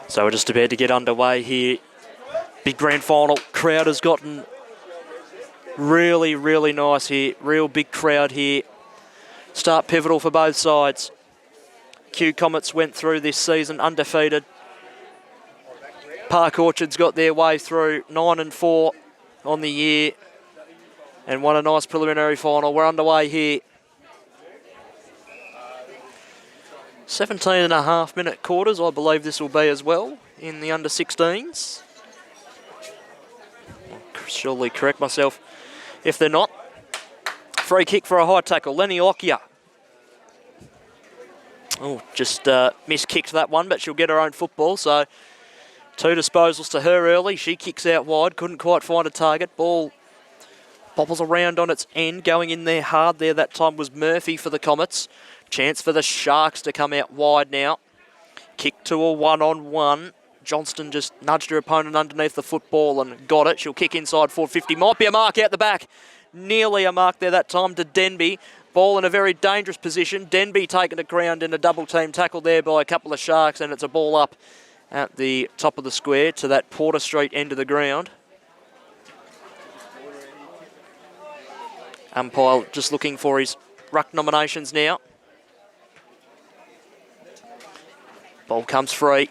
So we're just about to get underway here. Big grand final. Crowd has gotten really, really nice here. Real big crowd here. Start pivotal for both sides. Cometss went through this season undefeated. Park Orchard's got their way through 9-4 on the year and won a nice preliminary final. We're underway here. 17.5-minute quarters, I believe this will be as well in the under-16s. I'll surely correct myself if they're not. Free kick for a high tackle. Lenny Lockyer. Oh, just miskicked that one, but she'll get her own football. So 2 disposals to her early. She kicks out wide, couldn't quite find a target. Ball bobbles around on its end. Going in there hard there that time was Murphy for the Cometss. Chance for the Sharks to come out wide now. Kick to a 1-on-1. Johnston just nudged her opponent underneath the football and got it. She'll kick inside 450. Might be a mark out the back. Nearly a mark there that time to Denby. Ball in a very dangerous position. Denby taken to ground in a double team tackle there by a couple of Sharks, and it's a ball up at the top of the square to that Porter Street end of the ground. Umpire just looking for his ruck nominations now. Ball comes free.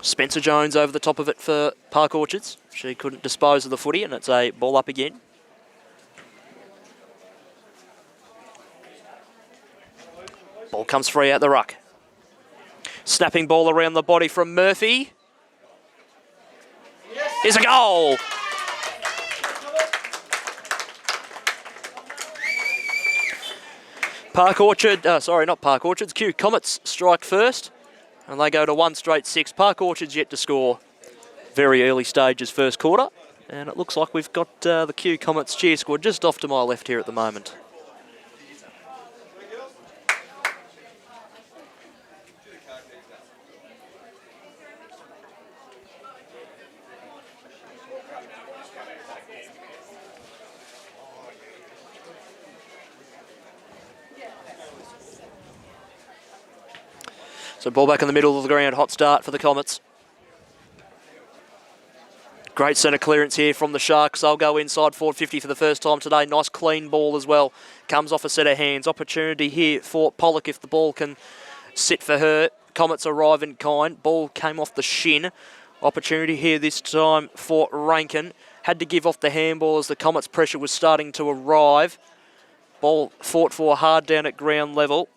Spencer Jones over the top of it for Park Orchards. She couldn't dispose of the footy, and it's a ball up again. Ball comes free out the ruck. Snapping ball around the body from Murphy. Here's a goal! Park Orchard, sorry, not Park Orchards, Cometss strike first, and they go to 1 straight 6. Park Orchard's yet to score. Very early stages first quarter, and it looks like we've got the Cometss cheer squad just off to my left here at the moment. So ball back in the middle of the ground, hot start for the Cometss. Great centre clearance here from the Sharks. They'll go inside 450 for the first time today. Nice clean ball as well. Comes off a set of hands. Opportunity here for Pollock if the ball can sit for her. Cometss arrive in kind. Ball came off the shin. Opportunity here this time for Rankin. Had to give off the handball as the Cometss pressure was starting to arrive. Ball fought for hard down at ground level.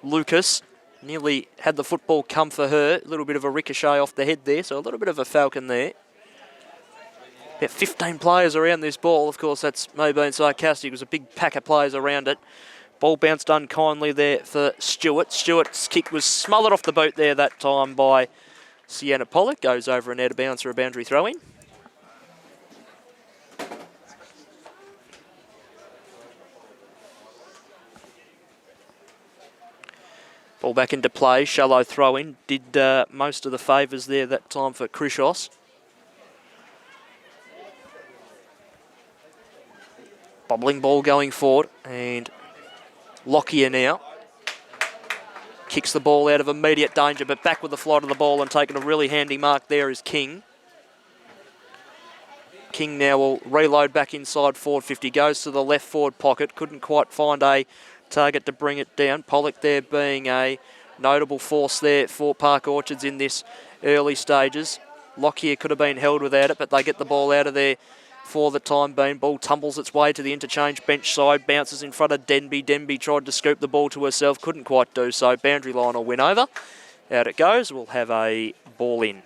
Lucas nearly had the football come for her. A little bit of a ricochet off the head there, so a little bit of a falcon there. About 15 players around this ball. Of course, that's maybe being sarcastic. It was a big pack of players around it. Ball bounced unkindly there for Stewart. Stewart's kick was smothered off the boot there that time by Sienna Pollock. Goes over and out of bounds for a boundary throw-in. Ball back into play, shallow throw-in. Did most of the favours there that time for Krishos. Bobbling ball going forward, and Lockyer now. Kicks the ball out of immediate danger, but back with the flight of the ball and taking a really handy mark there is King. King now will reload back inside 450, goes to the left forward pocket, couldn't quite find a target to bring it down. Pollock there being a notable force there for Park Orchards in this early stages. Lockyer could have been held without it, but they get the ball out of there for the time being. Ball tumbles its way to the interchange bench side, bounces in front of Denby. Denby tried to scoop the ball to herself, couldn't quite do so. Boundary line will win over. Out it goes. We'll have a ball in.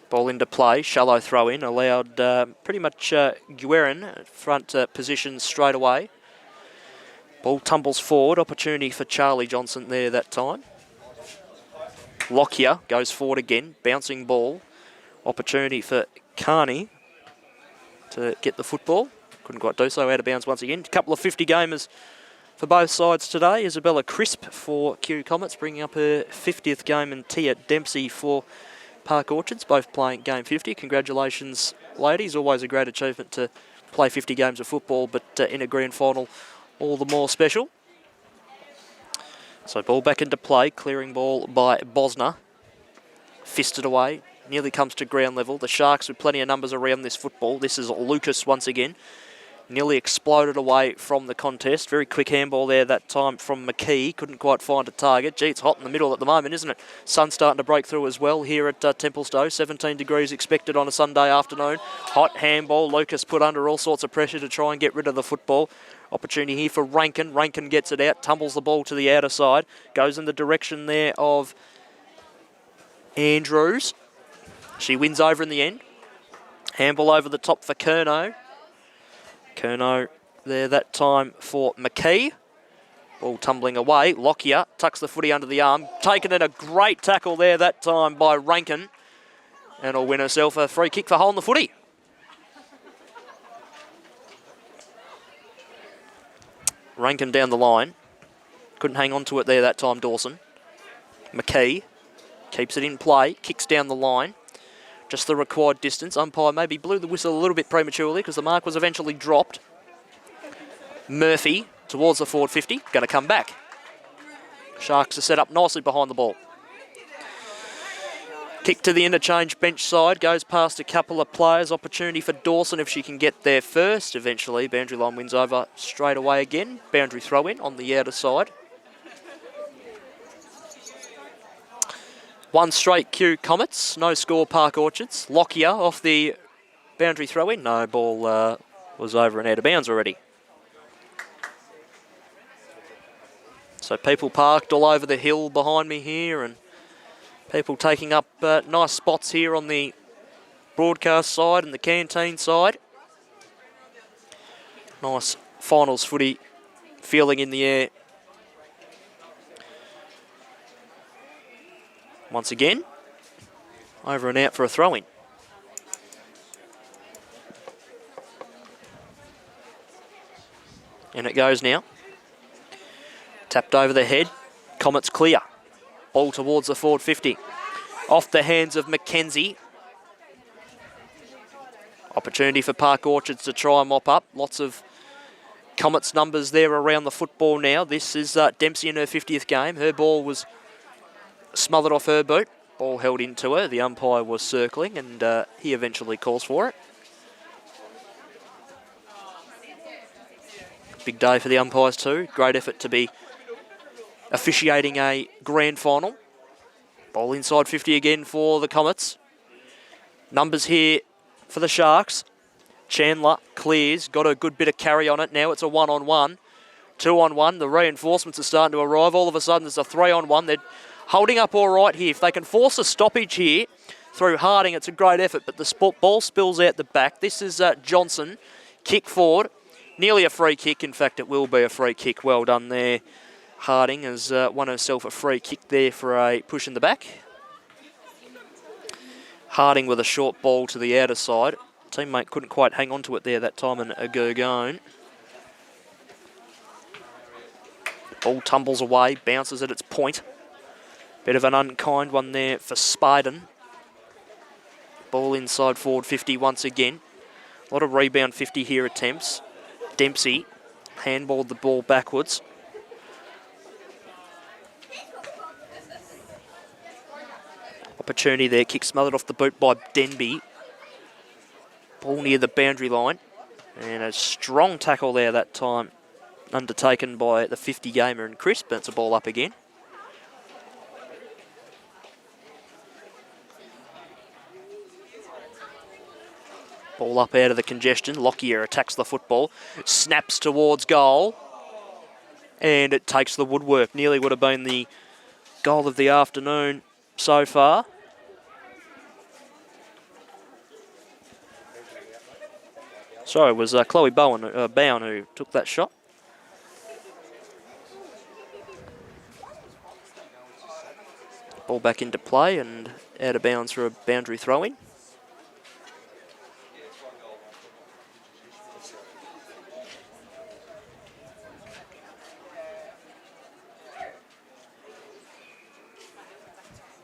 Ball into play, shallow throw in, allowed pretty much Guerin at front position straight away. Ball tumbles forward, opportunity for Charlie Johnson there that time. Lockyer goes forward again, bouncing ball. Opportunity for Carney to get the football. Couldn't quite do so, out of bounds once again. A couple of 50 gamers for both sides today. Isabella Crisp for Cometss, bringing up her 50th game, and Tia Dempsey for Park Orchards, both playing game 50. Congratulations, ladies. Always a great achievement to play 50 games of football, but in a grand final, all the more special. So ball back into play, clearing ball by Bosner. Fisted away, nearly comes to ground level. The Sharks with plenty of numbers around this football. This is Lucas once again. Nearly exploded away from the contest. Very quick handball there that time from McKee. Couldn't quite find a target. Gee, it's hot in the middle at the moment, isn't it? Sun's starting to break through as well here at Templestowe. 17 degrees expected on a Sunday afternoon. Hot handball. Lucas put under all sorts of pressure to try and get rid of the football. Opportunity here for Rankin. Rankin gets it out, tumbles the ball to the outer side. Goes in the direction there of Andrews. She wins over in the end. Handball over the top for Curnow. Curnow there that time for McKee. Ball tumbling away. Lockyer tucks the footy under the arm. Taken in a great tackle there that time by Rankin. And will win herself a free kick for hole in the footy. Rankin down the line. Couldn't hang on to it there that time, Dawson. McKee keeps it in play. Kicks down the line. Just the required distance. Umpire maybe blew the whistle a little bit prematurely because the mark was eventually dropped. Murphy towards the forward 50. Going to come back. Sharks are set up nicely behind the ball. Kick to the interchange bench side. Goes past a couple of players. Opportunity for Dawson if she can get there first. Eventually, boundary line wins over straight away again. Boundary throw in on the outer side. One straight Q Cometss, no score Park Orchards. Lockyer off the boundary throw-in. No, ball was over and out of bounds already. So people parked all over the hill behind me here and people taking up nice spots here on the broadcast side and the canteen side. Nice finals footy feeling in the air. Once again, over and out for a throw-in. And it goes now. Tapped over the head. Comet's clear. Ball towards the forward 50. Off the hands of Mackenzie. Opportunity for Park Orchards to try and mop up. Lots of Comet's numbers there around the football now. This is Dempsey in her 50th game. Her ball was smothered off her boot. Ball held into her. The umpire was circling and he eventually calls for it. Big day for the umpires too. Great effort to be officiating a grand final. Ball inside 50 again for the Cometss. Numbers here for the Sharks. Chandler clears. Got a good bit of carry on it. Now it's a 1-on-1. 2-on-1. The reinforcements are starting to arrive. All of a sudden it's a 3-on-1. They're holding up all right here. If they can force a stoppage here through Harding, it's a great effort. But the ball spills out the back. This is Johnson. Kick forward. Nearly a free kick. In fact, it will be a free kick. Well done there. Harding has won herself a free kick there for a push in the back. Harding with a short ball to the outer side. Teammate couldn't quite hang on to it there that time and a Gurgone. Ball tumbles away, bounces at its point. Bit of an unkind one there for Spiden. Ball inside forward 50 once again. A lot of rebound 50 here attempts. Dempsey handballed the ball backwards. Opportunity there, kick smothered off the boot by Denby. Ball near the boundary line. And a strong tackle there that time undertaken by the 50 gamer and Chris, but it's a ball up again. Ball up out of the congestion. Lockyer attacks the football. Snaps towards goal. And it takes the woodwork. Nearly would have been the goal of the afternoon so far. Sorry, it was Chloe Bowen who took that shot. Ball back into play and out of bounds for a boundary throw-in.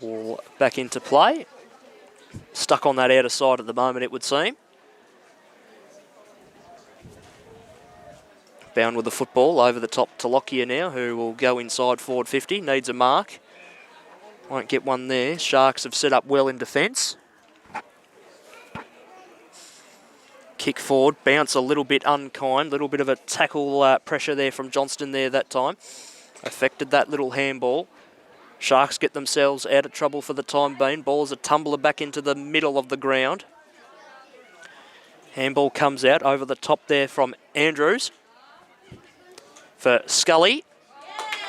Ball back into play. Stuck on that outer side at the moment, it would seem. Bound with the football over the top to Lockyer now, who will go inside forward 50. Needs a mark. Won't get one there. Sharks have set up well in defence. Kick forward, bounce a little bit unkind, little bit of a tackle pressure there from Johnston there that time. Affected that little handball. Sharks get themselves out of trouble for the time being. Ball is a tumbler back into the middle of the ground. Handball comes out over the top there from Andrews for Scully.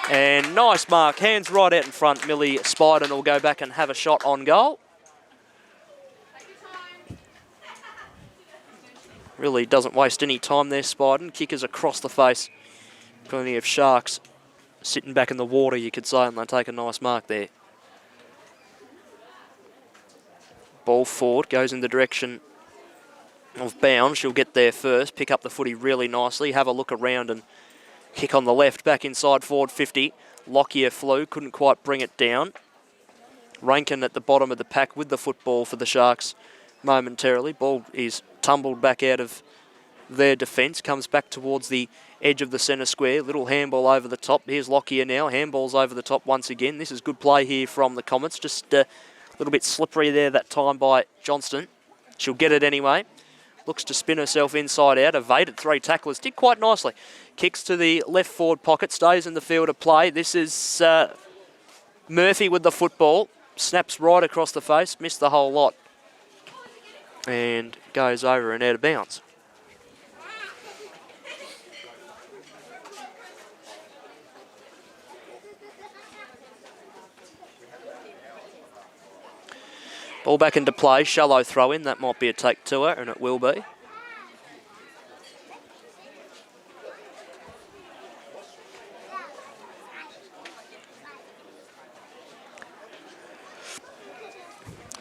And nice mark, hands right out in front. Millie Spiden will go back and have a shot on goal. Really doesn't waste any time there, Spiden. Kickers across the face. Plenty of Sharks sitting back in the water, you could say, and they take a nice mark there. Ball forward, goes in the direction of Bound. She'll get there first, pick up the footy really nicely, have a look around and kick on the left, back inside forward 50. Lockyer flew, couldn't quite bring it down. Rankin at the bottom of the pack with the football for the Sharks momentarily. Ball is tumbled back out of their defence, comes back towards the edge of the centre square. Little handball over the top. Here's Lockyer now. Handball's over the top once again. This is good play here from the Cometss. Just a little bit slippery there that time by Johnston. She'll get it anyway. Looks to spin herself inside out. Evaded 3 tacklers. Did quite nicely. Kicks to the left forward pocket. Stays in the field of play. This is Murphy with the football. Snaps right across the face. Missed the whole lot. And goes over and out of bounds. Ball back into play, shallow throw in. That might be a take to her, and it will be.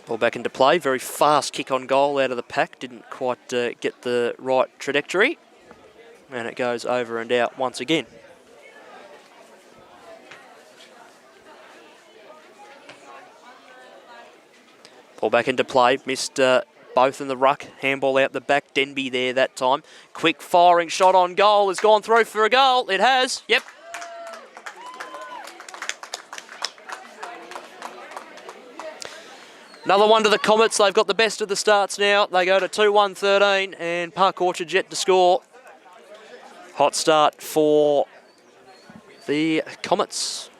Ball back into play, very fast kick on goal out of the pack. Didn't quite get the right trajectory. And it goes over and out once again. Ball back into play, missed both in the ruck. Handball out the back, Denby there that time. Quick firing shot on goal, has gone through for a goal. It has, yep. Another one to the Cometss. They've got the best of the starts now. They go to 2-1-13 and Park Orchard's yet to score. Hot start for the Cometss.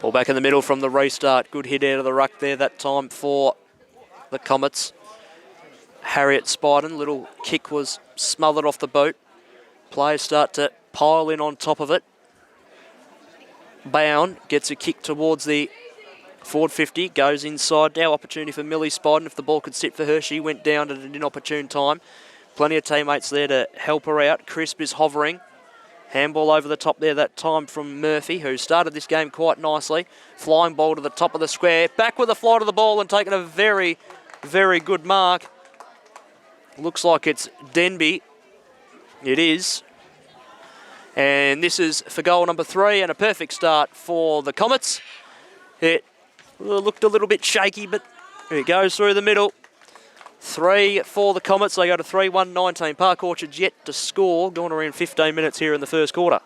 Ball back in the middle from the restart. Good hit out of the ruck there that time for the Cometss. Harriet Spiden, little kick was smothered off the boot. Players start to pile in on top of it. Bound gets a kick towards the forward 50, goes inside. Now opportunity for Millie Spiden. If the ball could sit for her, she went down at an inopportune time. Plenty of teammates there to help her out. Crisp is hovering. Handball over the top there that time from Murphy, who started this game quite nicely. Flying ball to the top of the square. Back with a fly to the ball and taking a very, very good mark. Looks like it's Denby. It is. And this is for goal number 3 and a perfect start for the Cometss. It looked a little bit shaky, but it goes through the middle. 3 for the Cometss. They go to 3-1-19. Park Orchard's yet to score. Gone around 15 minutes here in the first quarter.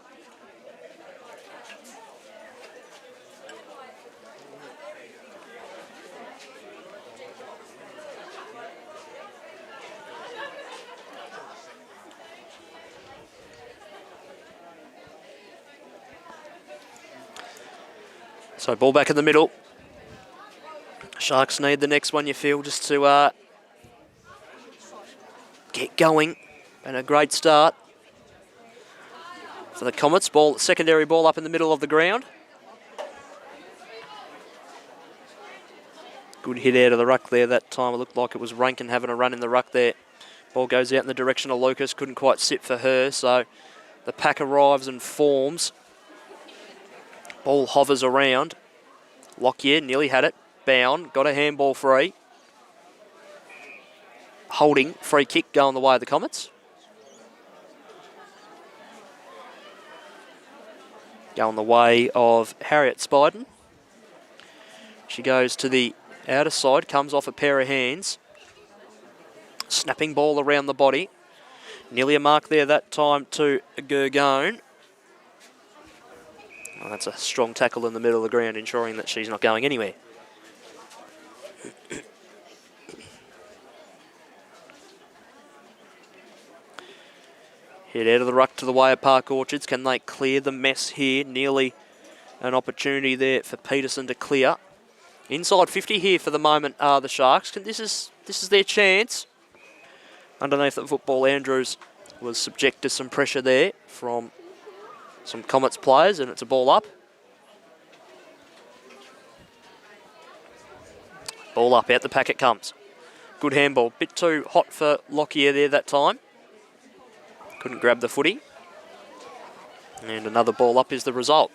So ball back in the middle. Sharks need the next one, you feel, just to get going. And a great start for the Cometss. Ball, secondary ball up in the middle of the ground. Good hit out of the ruck there that time. It looked like it was Rankin having a run in the ruck there. Ball goes out in the direction of Lucas. Couldn't quite sit for her, so the pack arrives and forms. Ball hovers around. Lockyer nearly had it. Bound, got a handball free. Holding, free kick going the way of the Cometss. Going the way of Harriet Spiden. She goes to the outer side, comes off a pair of hands. Snapping ball around the body. Nearly a mark there that time to Gurgone. Well, that's a strong tackle in the middle of the ground, ensuring that she's not going anywhere. Head out of the ruck to the way of Park Orchards. Can they clear the mess here? Nearly an opportunity there for Peterson to clear. Inside 50 here for the moment are the Sharks. This is their chance. Underneath the football, Andrews was subject to some pressure there from some Cometss players, and it's a ball up. Ball up, out the pack it comes. Good handball. Bit too hot for Lockyer there that time. Couldn't grab the footy. And another ball up is the result.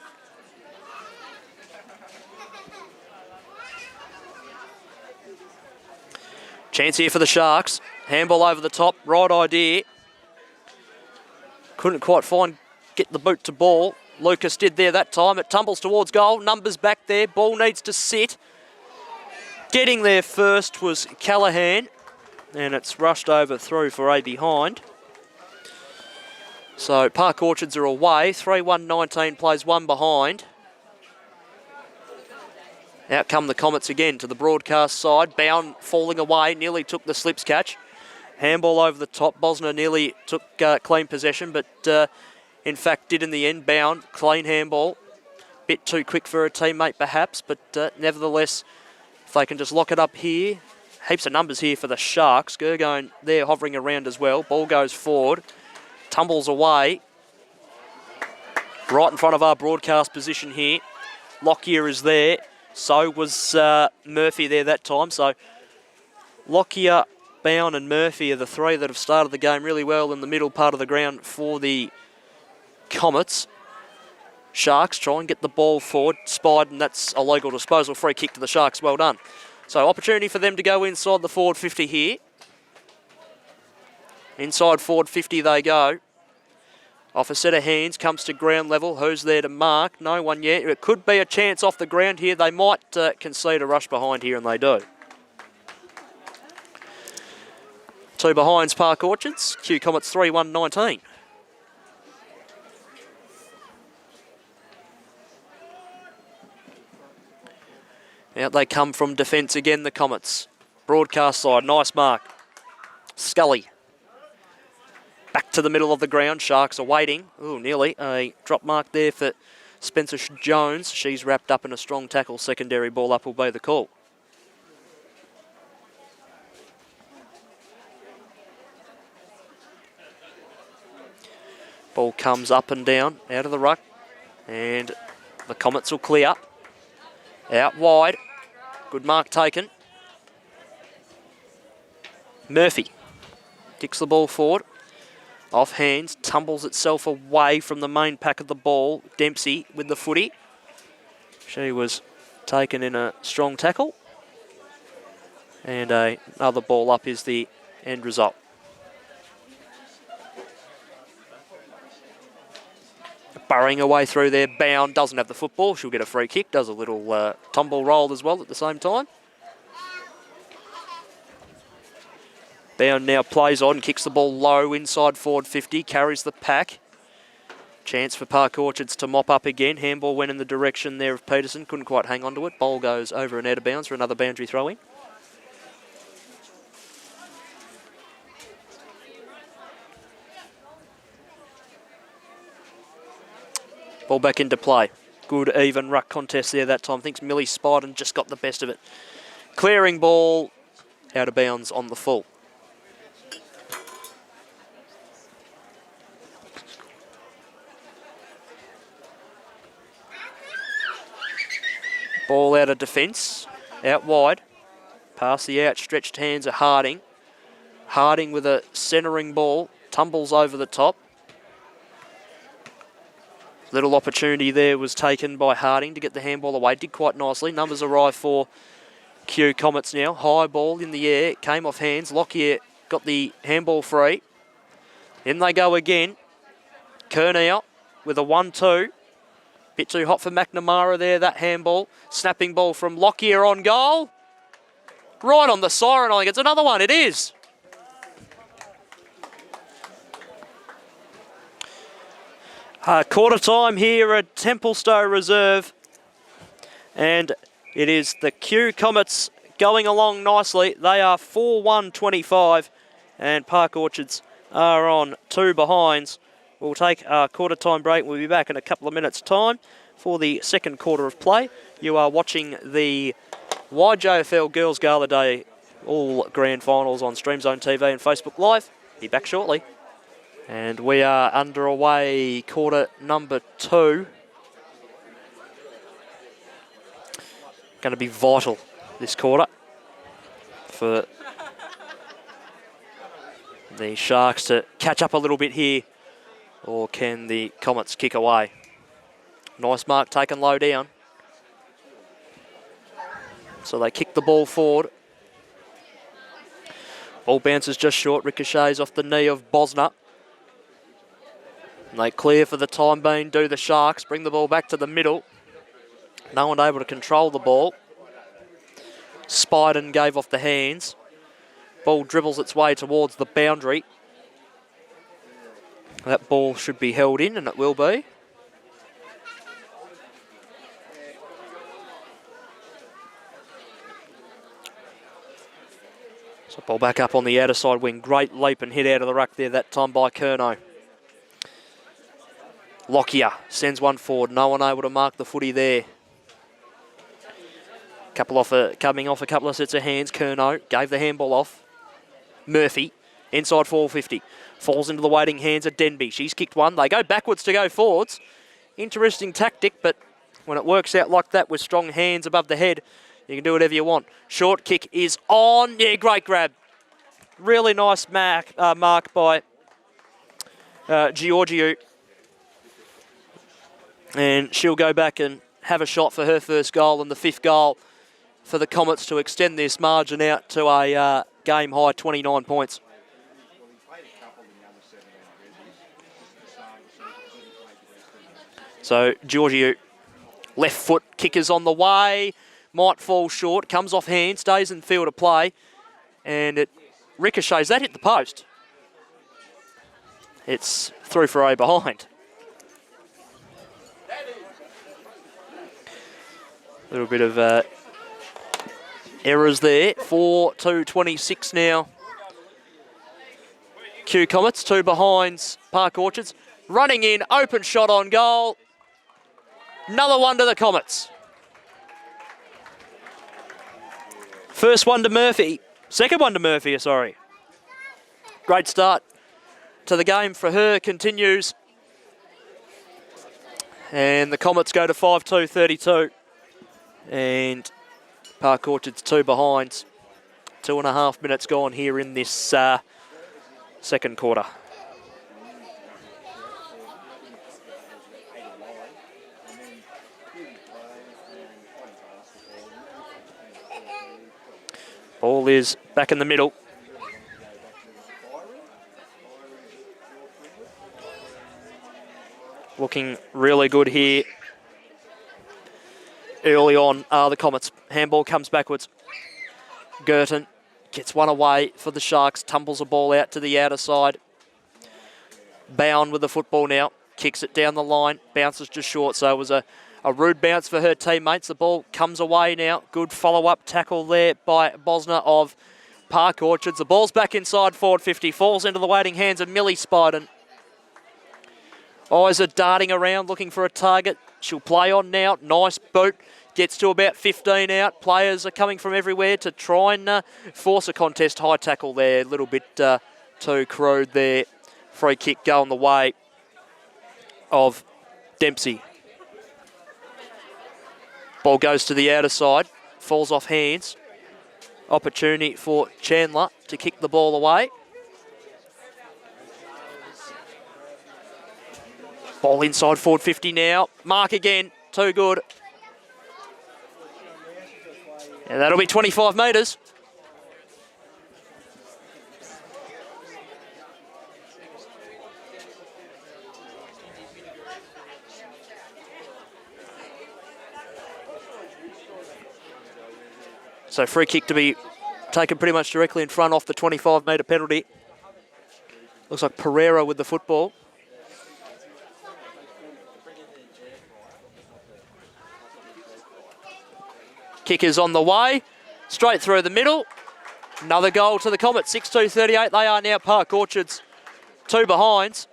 Chance here for the Sharks. Handball over the top, right idea. Couldn't quite get the boot to ball. Lucas did there that time. It tumbles towards goal. Numbers back there. Ball needs to sit. Getting there first was Callaghan. And it's rushed over through for a behind. So Park Orchards are away. 3-1-19 plays one behind. Out come the Cometss again to the broadcast side. Bound falling away. Nearly took the slips catch. Handball over the top. Bosner nearly took clean possession, but in fact did in the end. Bound, clean handball. Bit too quick for a teammate perhaps, but nevertheless, if they can just lock it up here. Heaps of numbers here for the Sharks. Gurgone there hovering around as well. Ball goes forward. Tumbles away. Right in front of our broadcast position here. Lockyer is there. So was Murphy there that time. So Lockyer, Bound and Murphy are the three that have started the game really well in the middle part of the ground for the Cometss. Sharks try and get the ball forward. Spied, and that's a legal disposal. Free kick to the Sharks. Well done. So opportunity for them to go inside the forward 50 here. Inside forward 50 they go. Off a set of hands, comes to ground level. Who's there to mark? No one yet. It could be a chance off the ground here. They might concede a rush behind here, and they do. Two behinds, Park Orchards. Q Cometss 3-1-19. Out they come from defence again, the Cometss. Broadcast side, nice mark. Scully. Back to the middle of the ground. Sharks are waiting. Ooh, nearly. A drop mark there for Spencer Jones. She's wrapped up in a strong tackle. Secondary ball up will be the call. Ball comes up and down, out of the ruck. And the Cometss will clear. Out wide. Good mark taken. Murphy kicks the ball forward. Off hands, tumbles itself away from the main pack of the ball. Dempsey with the footy. She was taken in a strong tackle. And another ball up is the end result. Burrowing away through there. Bound doesn't have the football. She'll get a free kick. Does a little tumble roll as well at the same time. Bound now plays on, kicks the ball low inside forward 50, carries the pack. Chance for Park Orchards to mop up again. Handball went in the direction there of Peterson, couldn't quite hang on to it. Ball goes over and out of bounds for another boundary throw-in. Ball back into play. Good even ruck contest there that time. Thinks Millie Spiden just got the best of it. Clearing ball out of bounds on the full. Ball out of defence, out wide. Past the outstretched hands of Harding. Harding with a centering ball, tumbles over the top. Little opportunity there was taken by Harding to get the handball away. Did quite nicely. Numbers arrive for Q Cometss now. High ball in the air, came off hands. Lockyer got the handball free. In they go again. Kernow with a 1-2. Bit too hot for McNamara there, that handball. Snapping ball from Lockyer on goal. Right on the siren, I think it's another one. It is. Quarter time here at Templestowe Reserve. And it is the Q Cometss going along nicely. They are 4-1-25 and Park Orchards are on 2 behinds. We'll take a quarter time break. We'll be back in a couple of minutes' time for the second quarter of play. You are watching the YJFL Girls Gala Day, all grand finals on Stream Zone TV and Facebook Live. Be back shortly. And we are underway, quarter number 2. Going to be vital this quarter for the Sharks to catch up a little bit here, or can the Cometss kick away? Nice mark taken low down. So they kick the ball forward. Ball bounces just short, ricochets off the knee of Bosner. And they clear for the time being, do the Sharks, bring the ball back to the middle. No one able to control the ball. Spiden gave off the hands. Ball dribbles its way towards the boundary. That ball should be held in, and it will be. So ball back up on the outer side wing. Great leap and hit out of the ruck there that time by Curnow. Lockyer sends one forward. No one able to mark the footy there. Coming off a couple of sets of hands. Curnow gave the handball off. Murphy, inside 450. Falls into the waiting hands of Denby. She's kicked one. They go backwards to go forwards. Interesting tactic, but when it works out like that with strong hands above the head, you can do whatever you want. Short kick is on. Yeah, great grab. Really nice mark by Georgiou. And she'll go back and have a shot for her first goal and the 5th goal for the Cometss to extend this margin out to a game-high 29 points. So Georgiou, left foot, kick is on the way, might fall short, comes off hand, stays in field of play, and it ricochets. That hit the post. It's through for a behind. A little bit of errors there. 4-2-26 now. Q Cometss, 2 behinds, Park Orchards. Running in, open shot on goal. Another one to the Cometss. First one to Murphy. Second one to Murphy, sorry. Great start to the game for her. Continues. And the Cometss go to 5-2-32. And Park Orchards 2 behinds. 2.5 minutes gone here in this second quarter. Ball is back in the middle. Looking really good here. Early on, the Cometss. Handball comes backwards. Girton gets one away for the Sharks. Tumbles a ball out to the outer side. Bound with the football now. Kicks it down the line. Bounces just short, so it was a rude bounce for her teammates. The ball comes away now. Good follow-up tackle there by Bosner of Park Orchards. The ball's back inside forward 50. Falls into the waiting hands of Millie Spiden. Eyes are darting around looking for a target. She'll play on now. Nice boot. Gets to about 15 out. Players are coming from everywhere to try and force a contest. High tackle there. A little bit too crude there. Free kick going the way of Dempsey. Ball goes to the outer side. Falls off hands. Opportunity for Chandler to kick the ball away. Ball inside forward 50 now. Mark again. Too good. And that'll be 25 metres. So free kick to be taken pretty much directly in front off the 25-metre penalty. Looks like Pereira with the football. Kick is on the way. Straight through the middle. Another goal to the Cometss. 6-2-38. They are now Park Orchards. 2 behinds.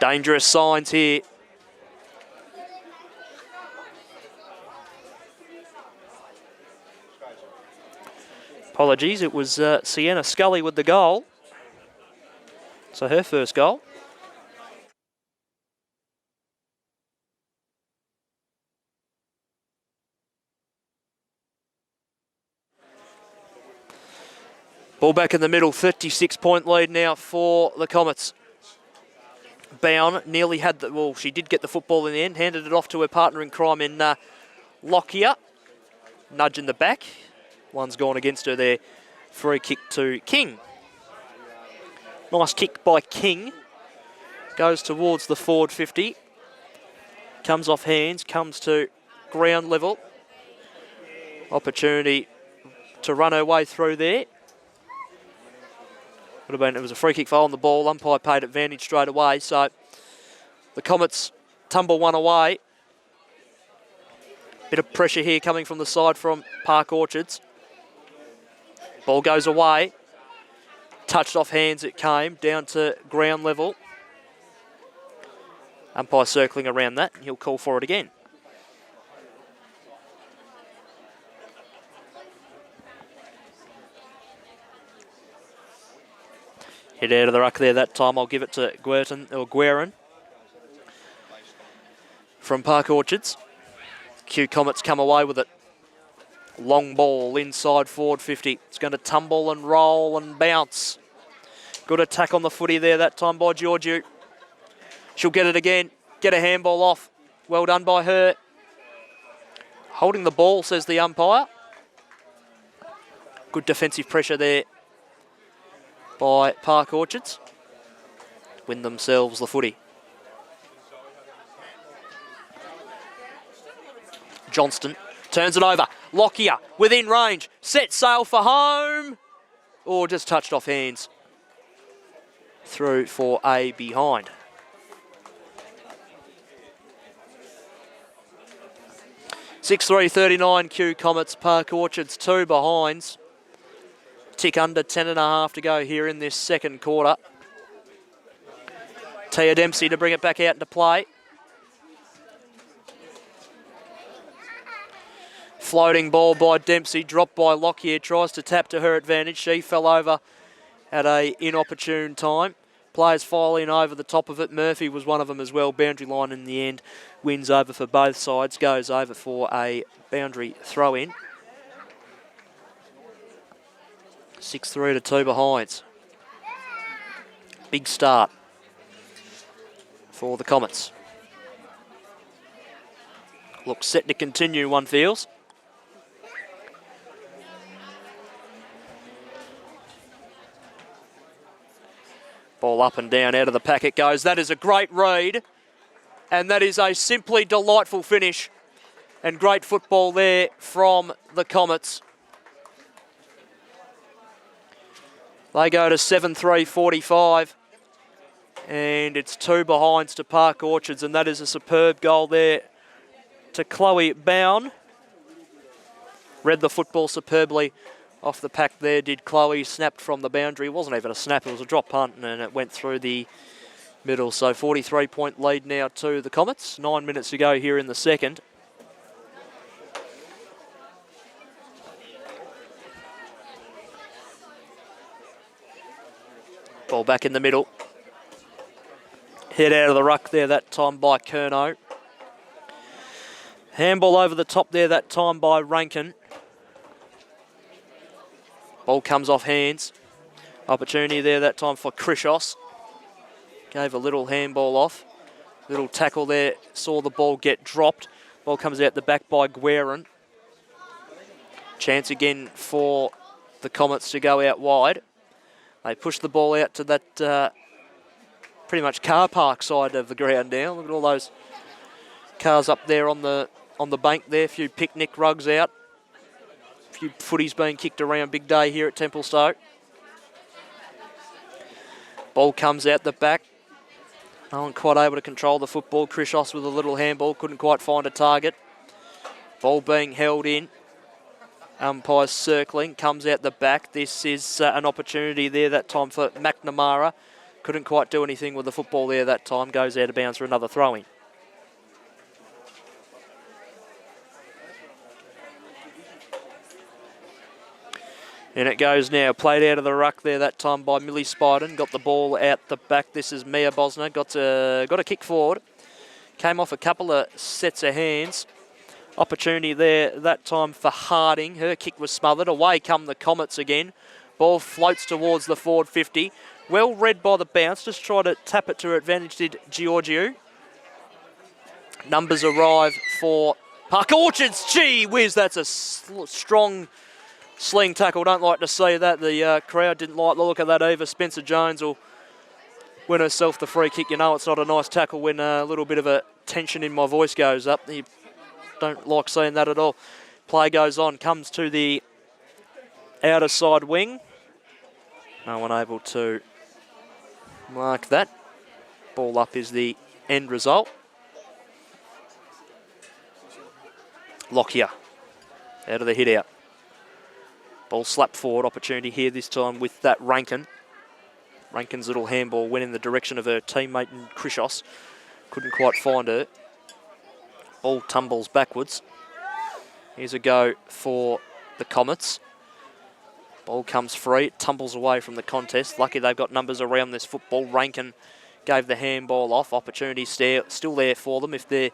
Dangerous signs here. Apologies, it was Sienna Scully with the goal. So her first goal. Ball back in the middle, 36-point lead now for the Cometss. Bown nearly had the, well, she did get the football in the end, handed it off to her partner in crime in Lockyer. Nudge in the back. One's gone against her there. Free kick to King. Nice kick by King. Goes towards the forward 50. Comes off hands, comes to ground level. Opportunity to run her way through there. Would have been, it was a free kick foul on the ball. Umpire paid advantage straight away. So the Cometss tumble one away. Bit of pressure here coming from the side from Park Orchards. Ball goes away. Touched off hands it came, down to ground level. Umpire circling around that. He'll call for it again. Hit out of the ruck there that time. I'll give it to Guerin from Park Orchards. Cometss come away with it. Long ball inside forward 50. It's going to tumble and roll and bounce. Good attack on the footy there that time by Georgiou. She'll get it again. Get a handball off. Well done by her. Holding the ball, says the umpire. Good defensive pressure there by Park Orchards. Win themselves the footy. Johnston turns it over. Lockyer within range. Set sail for home. Or just touched off hands. Through for a behind. (6-3-39) Cometss, Park Orchards, 2 behinds. Tick under 10.5 to go here in this second quarter. Tia Dempsey to bring it back out into play. Floating ball by Dempsey, dropped by Lockyer, tries to tap to her advantage. She fell over at a inopportune time. Players file in over the top of it. Murphy was one of them as well. Boundary line in the end. Wins over for both sides. Goes over for a boundary throw-in. 6-3 to 2 behinds. Big start for the Cometss. Looks set to continue, one feels. Ball up and down, out of the pack it goes. That is a great read. And that is a simply delightful finish. And great football there from the Cometss. They go to 7-3-45. And it's 2 behinds to Park Orchards. And that is a superb goal there to Chloe Bown. Read the football superbly off the pack there, did Chloe. Snapped from the boundary. It wasn't even a snap, it was a drop punt, and it went through the middle. So 43-point lead now to the Cometss. 9 minutes to go here in the second. Ball back in the middle. Hit out of the ruck there that time by Curnow. Handball over the top there that time by Rankin. Ball comes off hands. Opportunity there that time for Krishos. Gave a little handball off. Little tackle there. Saw the ball get dropped. Ball comes out the back by Guerin. Chance again for the Cometss to go out wide. They push the ball out to that pretty much car park side of the ground now. Look at all those cars up there on the on the bank there. A few picnic rugs out. A few footies being kicked around. Big day here at Templestowe. Ball comes out the back. No one quite able to control the football. Krishos with a little handball. Couldn't quite find a target. Ball being held in. Umpires circling. Comes out the back. This is an opportunity there that time for McNamara. Couldn't quite do anything with the football there that time. Goes out of bounds for another throw-in. And it goes now. Played out of the ruck there that time by Millie Spiden. Got the ball out the back. This is Mia Bosner. Got a kick forward. Came off a couple of sets of hands. Opportunity there that time for Harding. Her kick was smothered. Away come the Cometss again. Ball floats towards the forward 50. Well read by the bounce. Just try to tap it to her advantage, did Georgiou. Numbers arrive for Park Orchards. Gee whiz, that's a strong sling tackle. Don't like to see that. The crowd didn't like the look of that either. Spencer Jones will win herself the free kick. You know it's not a nice tackle when a little bit of a tension in my voice goes up. You don't like seeing that at all. Play goes on. Comes to the outer side wing. No one able to mark that. Ball up is the end result. Lockyer out of the hit out. Ball slapped forward. Opportunity here this time with that Rankin. Rankin's little handball went in the direction of her teammate in Krishos. Couldn't quite find her. Ball tumbles backwards. Here's a go for the Cometss. Ball comes free. It tumbles away from the contest. Lucky they've got numbers around this football. Rankin gave the handball off. Opportunity still there for them if they're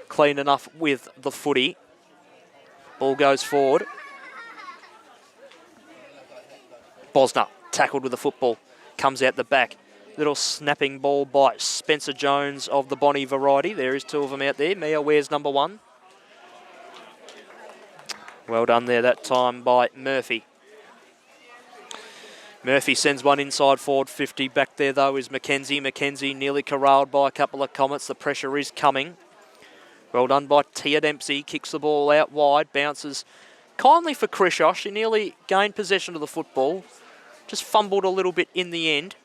clean enough with the footy. Ball goes forward. Bosner tackled with the football. Comes out the back. Little snapping ball by Spencer Jones of the Bonnie variety. There is two of them out there. Mia wears number 1. Well done there that time by Murphy. Murphy sends one inside forward 50. Back there though is Mackenzie. Mackenzie nearly corralled by a couple of Cometss. The pressure is coming. Well done by Tia Dempsey. Kicks the ball out wide. Bounces kindly for Krishos. She nearly gained possession of the football. Just fumbled a little bit in the end.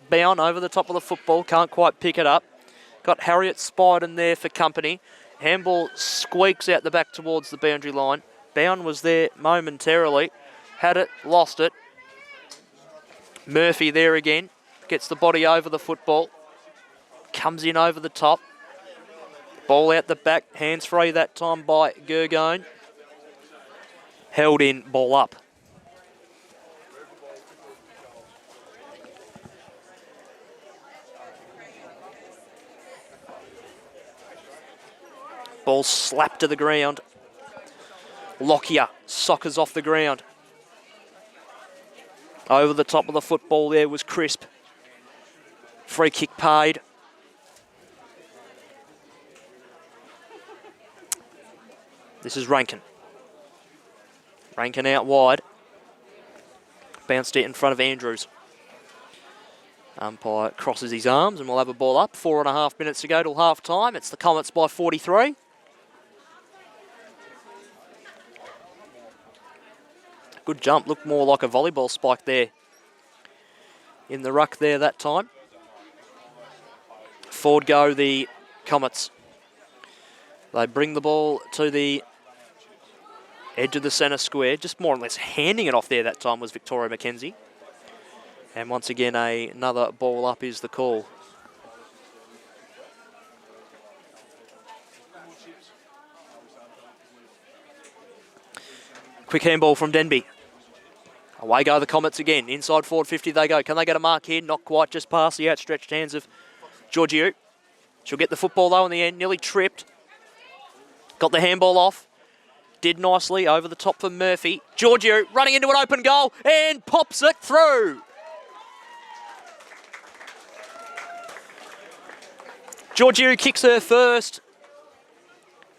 Bound over the top of the football. Can't quite pick it up. Got Harriet Spiden there for company. Handball squeaks out the back towards the boundary line. Bound was there momentarily. Had it, lost it. Murphy there again. Gets the body over the football. Comes in over the top. Ball out the back. Hands free that time by Gurgone. Held in, ball up. Ball slapped to the ground. Lockyer soccers off the ground. Over the top of the football there was Crisp. Free kick paid. This is Rankin. Rankin out wide. Bounced it in front of Andrews. Umpire crosses his arms and we'll have a ball up. 4.5 minutes to go till half time. It's the Cometss by 43. Good jump. Looked more like a volleyball spike there in the ruck there that time. Forward go the Cometss. They bring the ball to the edge of the centre square. Just more or less handing it off there that time was Victoria Mackenzie. And once again, another ball up is the call. Quick handball from Denby. Away go the Cometss again. Inside forward 50 they go. Can they get a mark here? Not quite, just past the outstretched hands of Georgiou. She'll get the football though in the end. Nearly tripped. Got the handball off. Did nicely over the top for Murphy. Georgiou running into an open goal and pops it through. Georgiou kicks her first.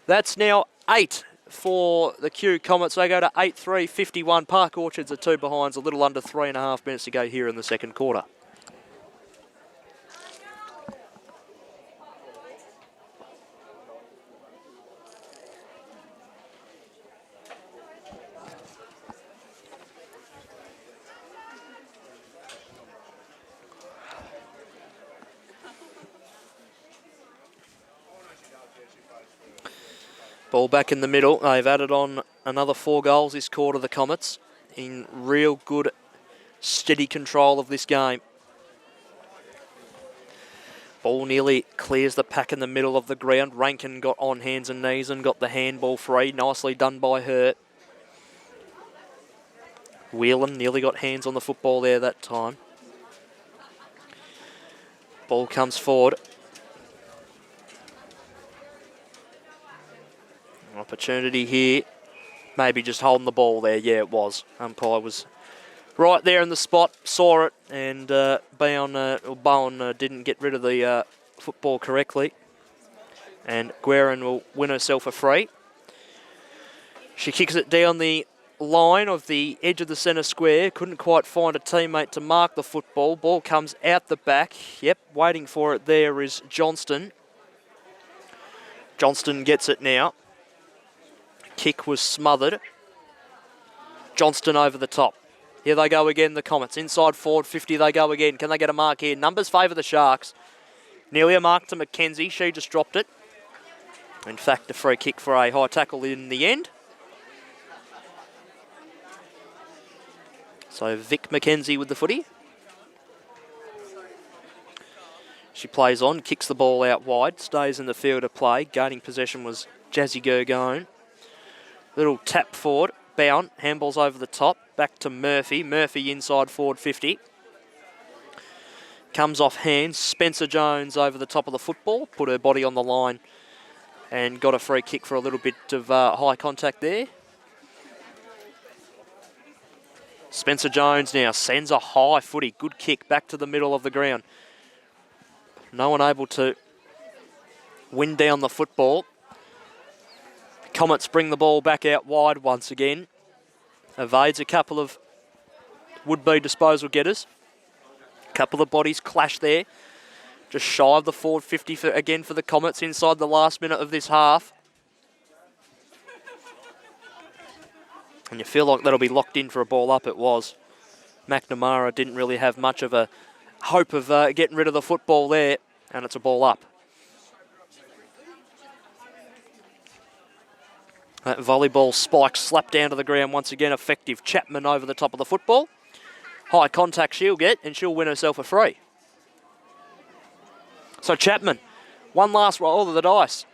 That's now 8 for the Q Cometss. They go to 8-3, 51. Park Orchards are 2 behinds, a little under 3.5 minutes to go here in the second quarter. Ball back in the middle. They've added on another 4 goals this quarter, the Cometss, in real good, steady control of this game. Ball nearly clears the pack in the middle of the ground. Rankin got on hands and knees and got the handball free. Nicely done by her. Whelan nearly got hands on the football there that time. Ball comes forward. Opportunity here. Maybe just holding the ball there. Yeah, it was. Umpire was right there in the spot, saw it, and Bowen didn't get rid of the football correctly. And Guerin will win herself a free. She kicks it down the line of the edge of the centre square. Couldn't quite find a teammate to mark the football. Ball comes out the back. Yep, waiting for it there is Johnston. Johnston gets it now. Kick was smothered. Johnston over the top. Here they go again, the Cometss. Inside forward 50 they go again. Can they get a mark here? Numbers favour the Sharks. Nearly a mark to Mackenzie. She just dropped it. In fact, a free kick for a high tackle in the end. So Vic Mackenzie with the footy. She plays on, kicks the ball out wide, stays in the field of play. Gaining possession was Jazzy Gergone. Little tap forward, bound, handballs over the top, back to Murphy. Murphy inside forward 50. Comes off hands, Spencer Jones over the top of the football, put her body on the line and got a free kick for a little bit of high contact there. Spencer Jones now sends a high footy, good kick back to the middle of the ground. No one able to win down the football. Cometss bring the ball back out wide once again. Evades a couple of would-be disposal getters. A couple of bodies clash there. Just shy of the forward 50 for the Cometss inside the last minute of this half. And you feel like that'll be locked in for a ball up. It was. McNamara didn't really have much of a hope of getting rid of the football there. And it's a ball up. That volleyball spike slapped down to the ground once again. Effective. Chapman over the top of the football. High contact she'll get, and she'll win herself a free. So Chapman, one last roll of the dice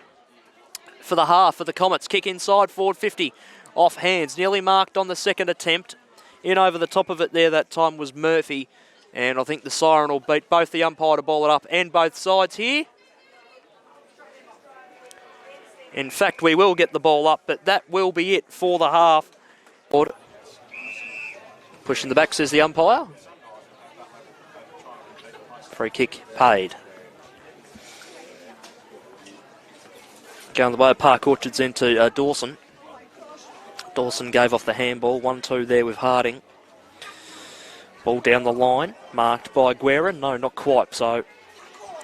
for the half for the Cometss. Kick inside, forward 50. Off hands, nearly marked on the second attempt. In over the top of it there that time was Murphy. And I think the siren will beat both the umpire to ball it up and both sides here. In fact, we will get the ball up, but that will be it for the half. Pushing the back, says the umpire. Free kick paid. Going the way of Park Orchards into Dawson. Dawson gave off the handball. 1-2 there with Harding. Ball down the line. Marked by Guerin. No, not quite. So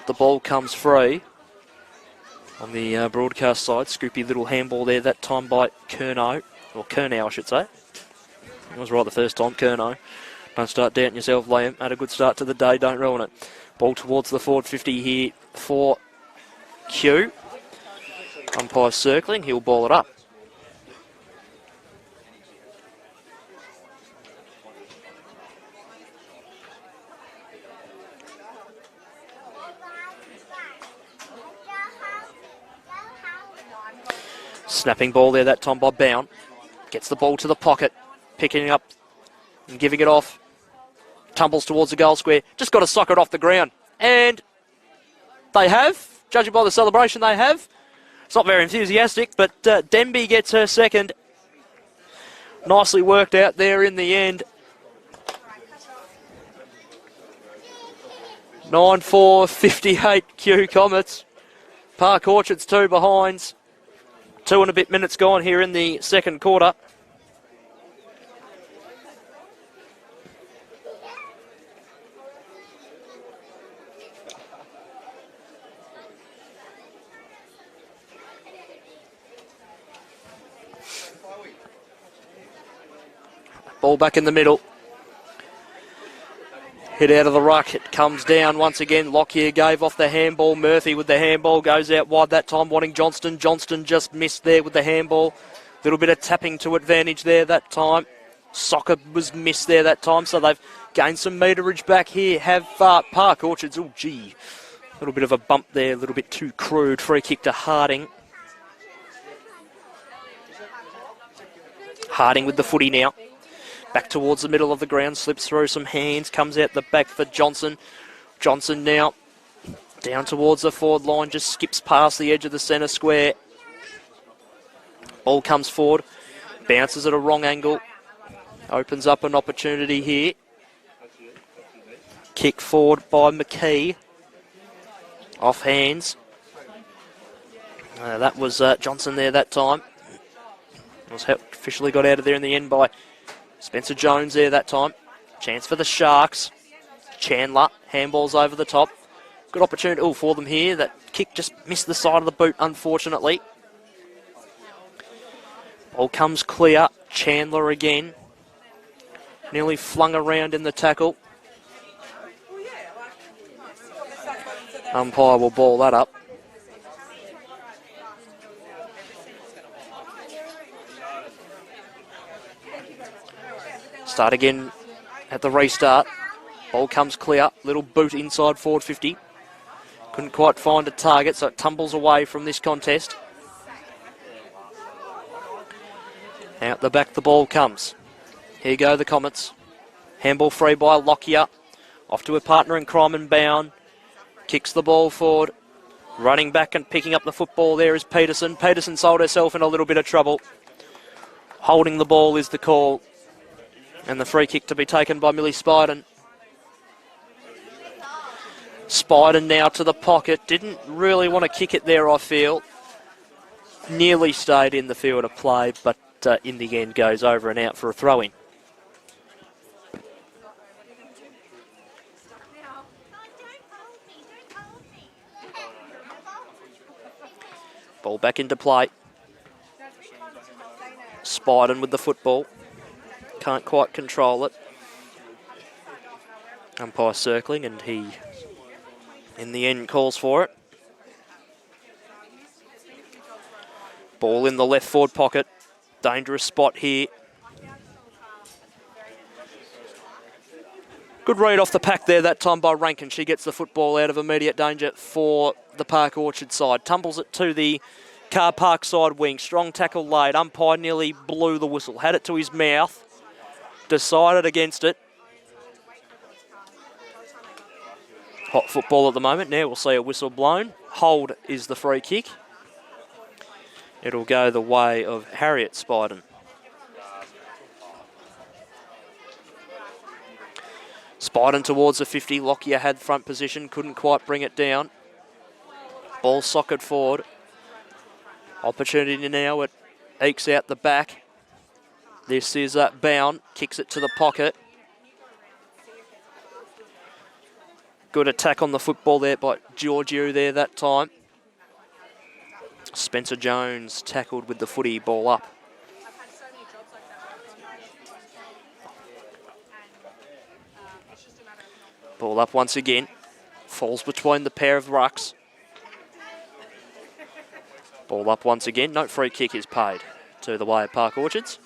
the ball comes free. On the broadcast side, scoopy little handball there, that time by Curnow, or Curnow I should say. It was right the first time, Curnow. Don't start doubting yourself, Liam. Had a good start to the day, don't ruin it. Ball towards the forward 50 here for Q. Umpire circling, he'll ball it up. Snapping ball there that time by Bound. Gets the ball to the pocket. Picking it up and giving it off. Tumbles towards the goal square. Just got to sock it off the ground. And they have. Judging by the celebration, they have. It's not very enthusiastic, but Denby gets her second. Nicely worked out there in the end. 9-4, 58Q Cometss. Park Orchards 2 behinds. 2 and a bit minutes gone here in the second quarter. Ball back in the middle. Hit out of the ruck, it comes down once again. Lockyer gave off the handball. Murphy with the handball goes out wide that time, wanting Johnston. Johnston just missed there with the handball. Little bit of tapping to advantage there that time. Soccer was missed there that time, so they've gained some meterage back here. Have Park Orchards. Oh, gee. A little bit of a bump there, a little bit too crude. Free kick to Harding. Harding with the footy now. Back towards the middle of the ground, slips through some hands, comes out the back for Johnson. Johnson now down towards the forward line, just skips past the edge of the centre square. Ball comes forward, bounces at a wrong angle, opens up an opportunity here. Kick forward by McKee, off hands. That was Johnson there that time. Was officially got out of there in the end by Spencer Jones there that time. Chance for the Sharks. Chandler, handballs over the top. Good opportunity for them here. That kick just missed the side of the boot, unfortunately. Ball comes clear. Chandler again. Nearly flung around in the tackle. Umpire will ball that up. Start again at the restart. Ball comes clear. Little boot inside forward 50. Couldn't quite find a target, so it tumbles away from this contest. Out the back the ball comes. Here go the Cometss. Handball free by Lockyer. Off to a partner in crime and bound. Kicks the ball forward. Running back and picking up the football there is Peterson. Peterson sold herself in a little bit of trouble. Holding the ball is the call. And the free kick to be taken by Millie Spiden. Spiden now to the pocket. Didn't really want to kick it there, I feel. Nearly stayed in the field of play, but in the end goes over and out for a throw-in. Ball back into play. Spiden with the football. Can't quite control it. Umpire circling, and he, in the end, calls for it. Ball in the left forward pocket. Dangerous spot here. Good read off the pack there that time by Rankin. She gets the football out of immediate danger for the Park Orchard side. Tumbles it to the Car Park side wing. Strong tackle laid. Umpire nearly blew the whistle. Had it to his mouth. Decided against it. Hot football at the moment. Now we'll see a whistle blown. Hold is the free kick. It'll go the way of Harriet Spiden. Spiden towards the 50. Lockyer had front position. Couldn't quite bring it down. Ball socket forward. Opportunity now. It ekes out the back. This is bound. Kicks it to the pocket. Good attack on the football there by Giorgio there that time. Spencer Jones tackled with the footy, ball up. Ball up once again. Falls between the pair of rucks. Ball up once again. No free kick is paid to the way of Park Orchards.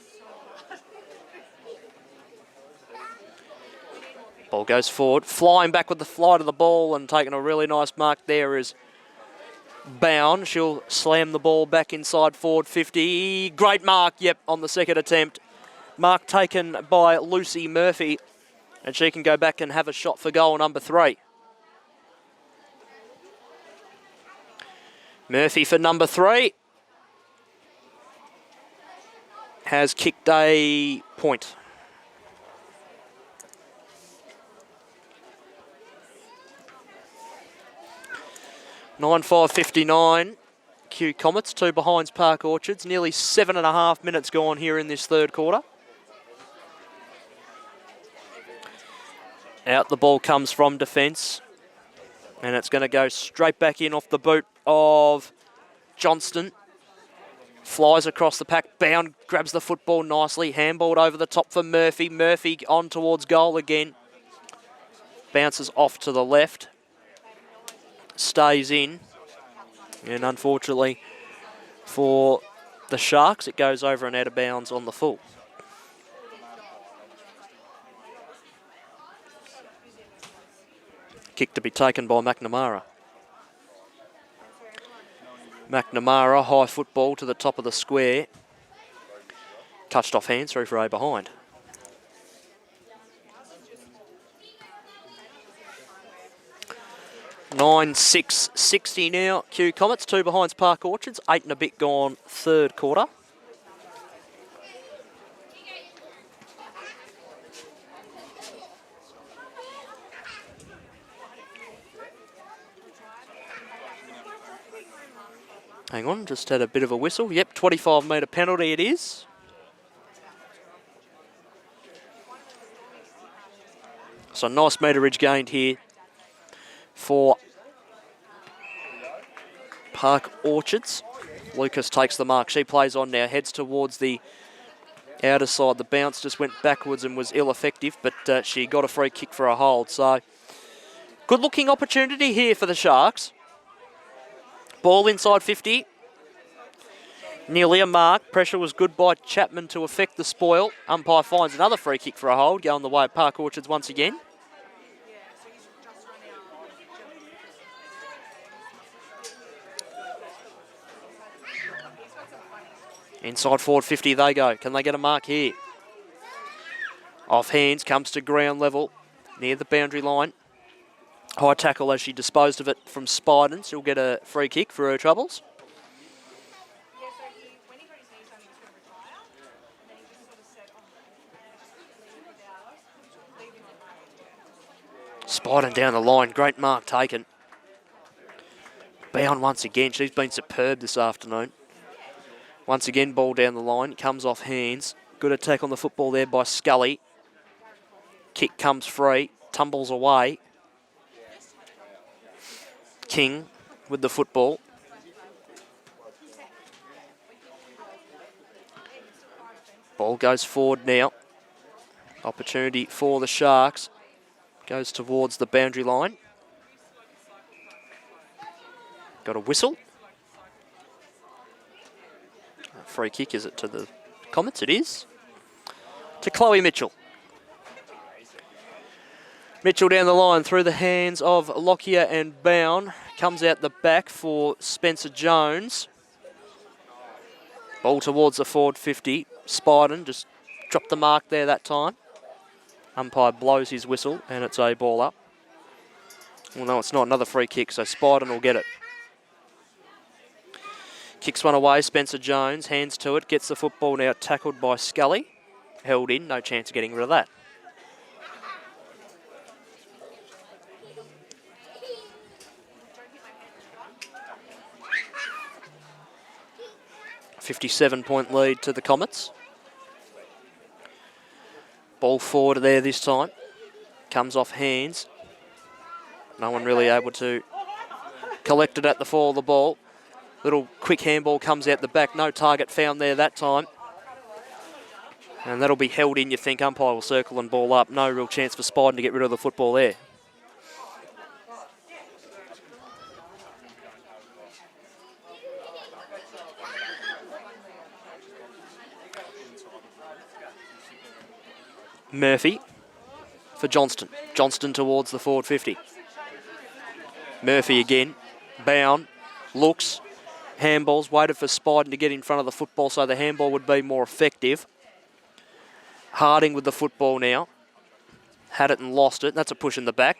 Ball goes forward, flying back with the flight of the ball and taking a really nice mark there is Bound. She'll slam the ball back inside forward 50. Great mark, yep, on the second attempt. Mark taken by Lucy Murphy, and she can go back and have a shot for goal number 3. Murphy for number 3 has kicked a point. 9:59. Q Cometss, 2 behinds Park Orchards. Nearly 7.5 minutes gone here in this third quarter. Out the ball comes from defence. And it's going to go straight back in off the boot of Johnston. Flies across the pack. Bound grabs the football nicely. Handballed over the top for Murphy. Murphy on towards goal again. Bounces off to the left. Stays in. And unfortunately for the Sharks, it goes over and out of bounds on the full. Kick to be taken by McNamara. McNamara, high football to the top of the square. Touched off hands, through for a behind. $9-6-60 now. Q Cometss, 2 behinds Park Orchards, 8 and a bit gone third quarter. Hang on, just had a bit of a whistle. Yep, 25-metre penalty it is. So nice meterage gained here for Park Orchards. Lucas takes the mark. She plays on now, heads towards the outer side. The bounce just went backwards and was ill-effective, but she got a free kick for a hold. So good-looking opportunity here for the Sharks. Ball inside 50. Nearly a mark. Pressure was good by Chapman to effect the spoil. Umpire finds another free kick for a hold, going the way of Park Orchards once again. Inside forward 50 they go. Can they get a mark here? Off hands, comes to ground level, near the boundary line. High tackle as she disposed of it from Spiden. She'll get a free kick for her troubles. Spiden down the line. Great mark taken. Bound once again. She's been superb this afternoon. Once again, ball down the line. Comes off hands. Good attack on the football there by Scully. Kick comes free. Tumbles away. King with the football. Ball goes forward now. Opportunity for the Sharks. Goes towards the boundary line. Got a whistle. A free kick, is it to the Cometss? It is. To Chloe Mitchell. Mitchell down the line through the hands of Lockyer and Bown. Comes out the back for Spencer Jones. Ball towards the forward 50. Spiden just dropped the mark there that time. Umpire blows his whistle and it's a ball up. Well, no, it's not. Another free kick, so Spiden will get it. Kicks one away, Spencer Jones, hands to it, gets the football now, tackled by Scully. Held in, no chance of getting rid of that. $57-point lead to the Cometss. Ball forward there this time. Comes off hands. No one really able to collect it at the fall of the ball. Little quick handball comes out the back. No target found there that time. And that'll be held in, you think. Umpire will circle and ball up. No real chance for Spiden to get rid of the football there. Murphy for Johnston. Johnston towards the forward 50. Murphy again. Bound. Looks. Handballs. Waited for Spiden to get in front of the football so the handball would be more effective. Harding with the football now. Had it and lost it. That's a push in the back.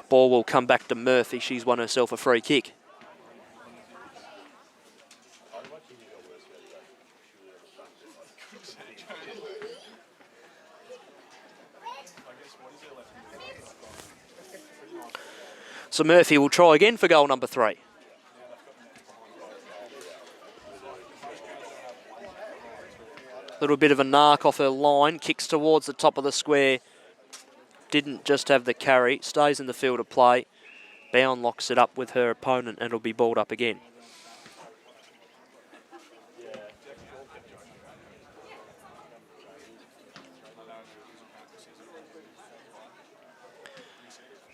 Ball will come back to Murphy. She's won herself a free kick. So Murphy will try again for goal number 3. Little bit of a narc off her line. Kicks towards the top of the square. Didn't just have the carry. Stays in the field of play. Bound locks it up with her opponent and it'll be balled up again.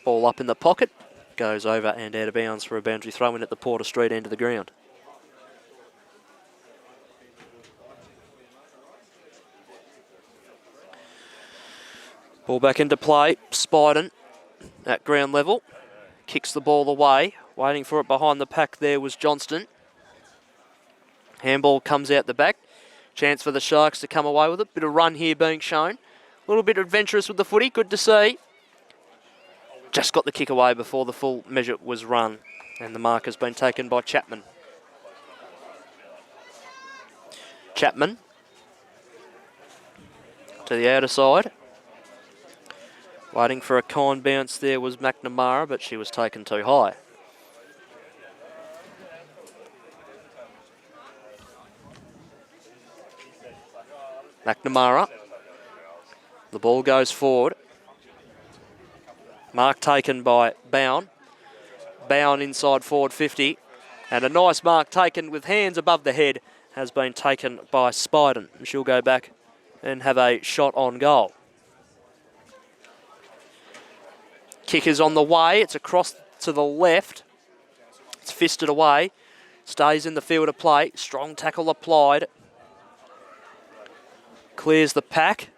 Ball up in the pocket. Goes over and out of bounds for a boundary throw in at the Porter Street end of the ground. Ball back into play. Spiden at ground level. Kicks the ball away. Waiting for it behind the pack there was Johnston. Handball comes out the back. Chance for the Sharks to come away with it. Bit of run here being shown. A little bit adventurous with the footy. Good to see. Just got the kick away before the full measure was run. And the mark has been taken by Chapman. Chapman to the outer side. Waiting for a kind bounce there was McNamara, but she was taken too high. McNamara. The ball goes forward. Mark taken by Bowen. Bowen inside forward 50. And a nice mark taken with hands above the head has been taken by Spiden. She'll go back and have a shot on goal. Kick is on the way. It's across to the left. It's fisted away. Stays in the field of play. Strong tackle applied. Clears the pack.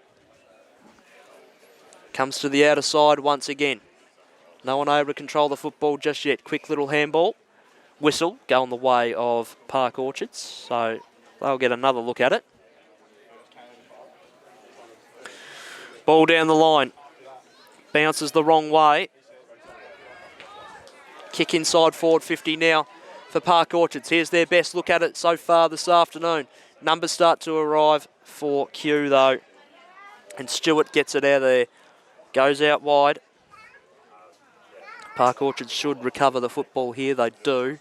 Comes to the outer side once again. No one able to control the football just yet. Quick little handball. Whistle going the way of Park Orchards. So they'll get another look at it. Ball down the line. Bounces the wrong way. Kick inside forward 50 now for Park Orchards. Here's their best look at it so far this afternoon. Numbers start to arrive for Q though. And Stewart gets it out of there. Goes out wide. Park Orchards should recover the football here. They do.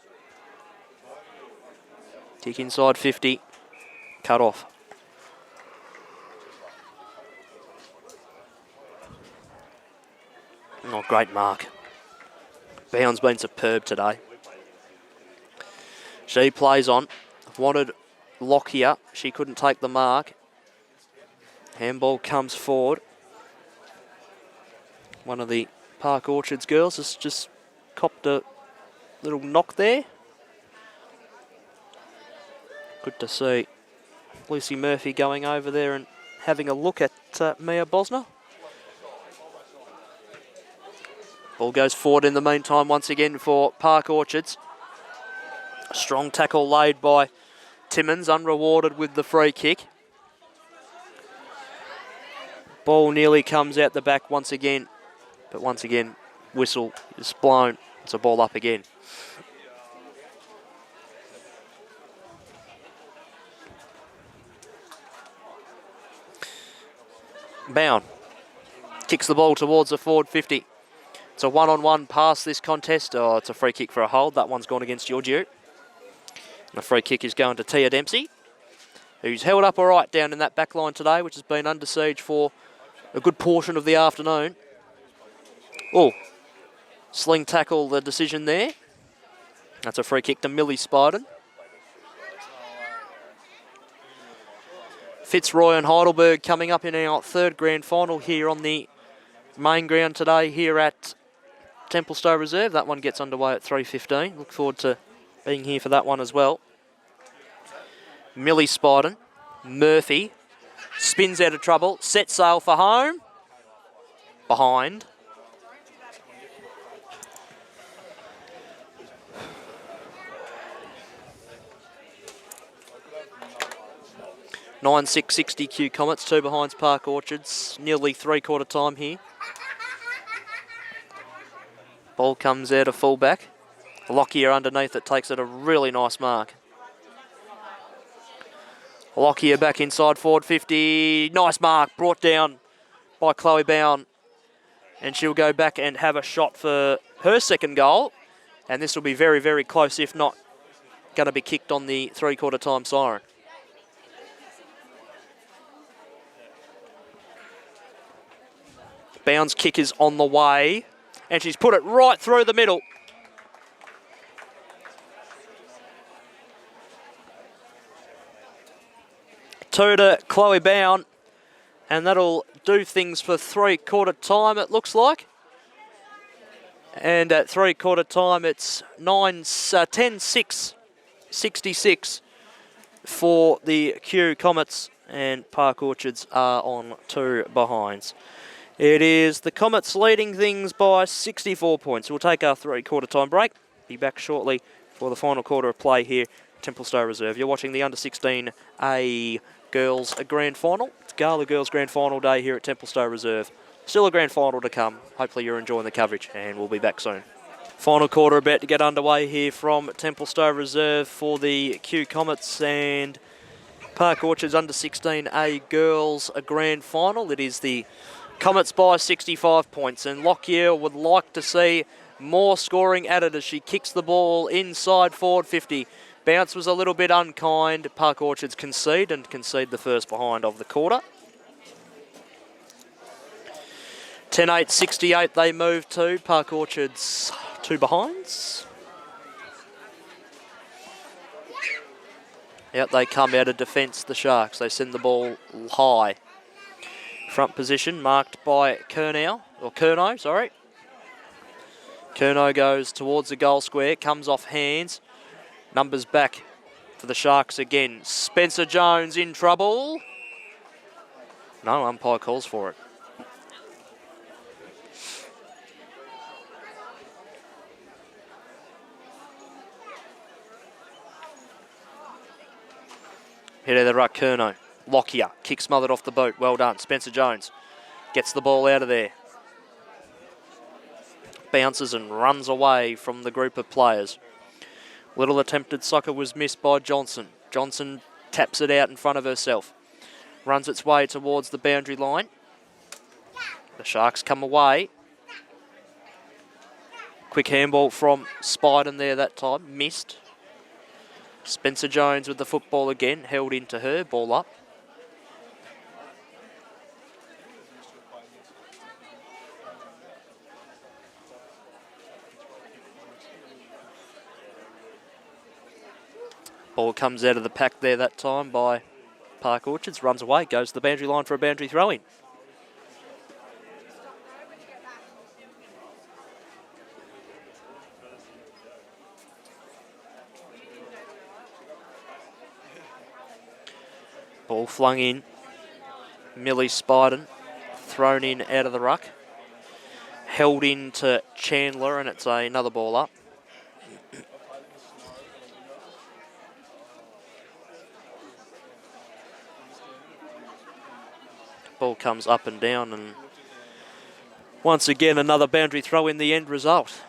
Kick inside 50. Cut off. Oh, great mark. Bowen's been superb today. She plays on. Wanted Lockyer. She couldn't take the mark. Handball comes forward. One of the Park Orchards girls has just copped a little knock there. Good to see Lucy Murphy going over there and having a look at Mia Bosner. Ball goes forward in the meantime once again for Park Orchards. A strong tackle laid by Timmins, unrewarded with the free kick. Ball nearly comes out the back once again. But once again, whistle is blown. It's a ball up again. Bowen kicks the ball towards the forward 50. It's a one-on-one pass this contest. Oh, it's a free kick for a hold. That one's gone against Giorgio. The free kick is going to Tia Dempsey, who's held up all right down in that back line today, which has been under siege for a good portion of the afternoon. Oh, sling tackle, the decision there. That's a free kick to Millie Spiden. Fitzroy and Heidelberg coming up in our third grand final here on the main ground today here at Templestowe Reserve. That one gets underway at 3:15. Look forward to being here for that one as well. Millie Spiden. Murphy spins out of trouble. Set sail for home. Behind. $9.660 Q Cometss, 2 behinds Park Orchards. Nearly three-quarter time here. Ball comes out of fullback. Lockyer underneath it takes it a really nice mark. Lockyer back inside forward 50. Nice mark brought down by Chloe Bowen. And she'll go back and have a shot for her second goal. And this will be very, very close, if not going to be kicked on the three-quarter time siren. Bowen's kick is on the way. And she's put it right through the middle. Two to Chloe Bowen. And that'll do things for three-quarter time, it looks like. And at three-quarter time, it's 10-6, 66 for the Q Cometss, and Park Orchards are on 2 behinds. It is the Cometss leading things by 64 points. We'll take our three-quarter time break. Be back shortly for the final quarter of play here at Templestowe Reserve. You're watching the Under-16A Girls Grand Final. It's Gala Girls Grand Final day here at Templestowe Reserve. Still a grand final to come. Hopefully you're enjoying the coverage, and we'll be back soon. Final quarter about to get underway here from Templestowe Reserve for the Q Cometss and Park Orchards Under-16A Girls Grand Final. It is the Cometss by 65 points, and Lockyer would like to see more scoring added as she kicks the ball inside forward 50. Bounce was a little bit unkind. Park Orchards concede the first behind of the quarter. 10-8, 68 they move to. Park Orchards 2 behinds. Out they come out of defence, the Sharks. They send the ball high. Front position marked by Curnow. Curnow goes towards the goal square, comes off hands. Numbers back for the Sharks again. Spencer Jones in trouble. No, umpire calls for it. Hit of the ruck, Curnow. Lockyer, kick smothered off the boot. Well done. Spencer Jones gets the ball out of there. Bounces and runs away from the group of players. Little attempted soccer was missed by Johnson. Johnson taps it out in front of herself. Runs its way towards the boundary line. The Sharks come away. Quick handball from Spiden there that time. Missed. Spencer Jones with the football again. Held into her. Ball up. Ball comes out of the pack there that time by Park Orchards. Runs away. Goes to the boundary line for a boundary throw-in. Ball flung in. Millie Spiden thrown in out of the ruck. Held in to Chandler, and it's another ball up. Ball comes up and down, and once again another boundary throw in the end result.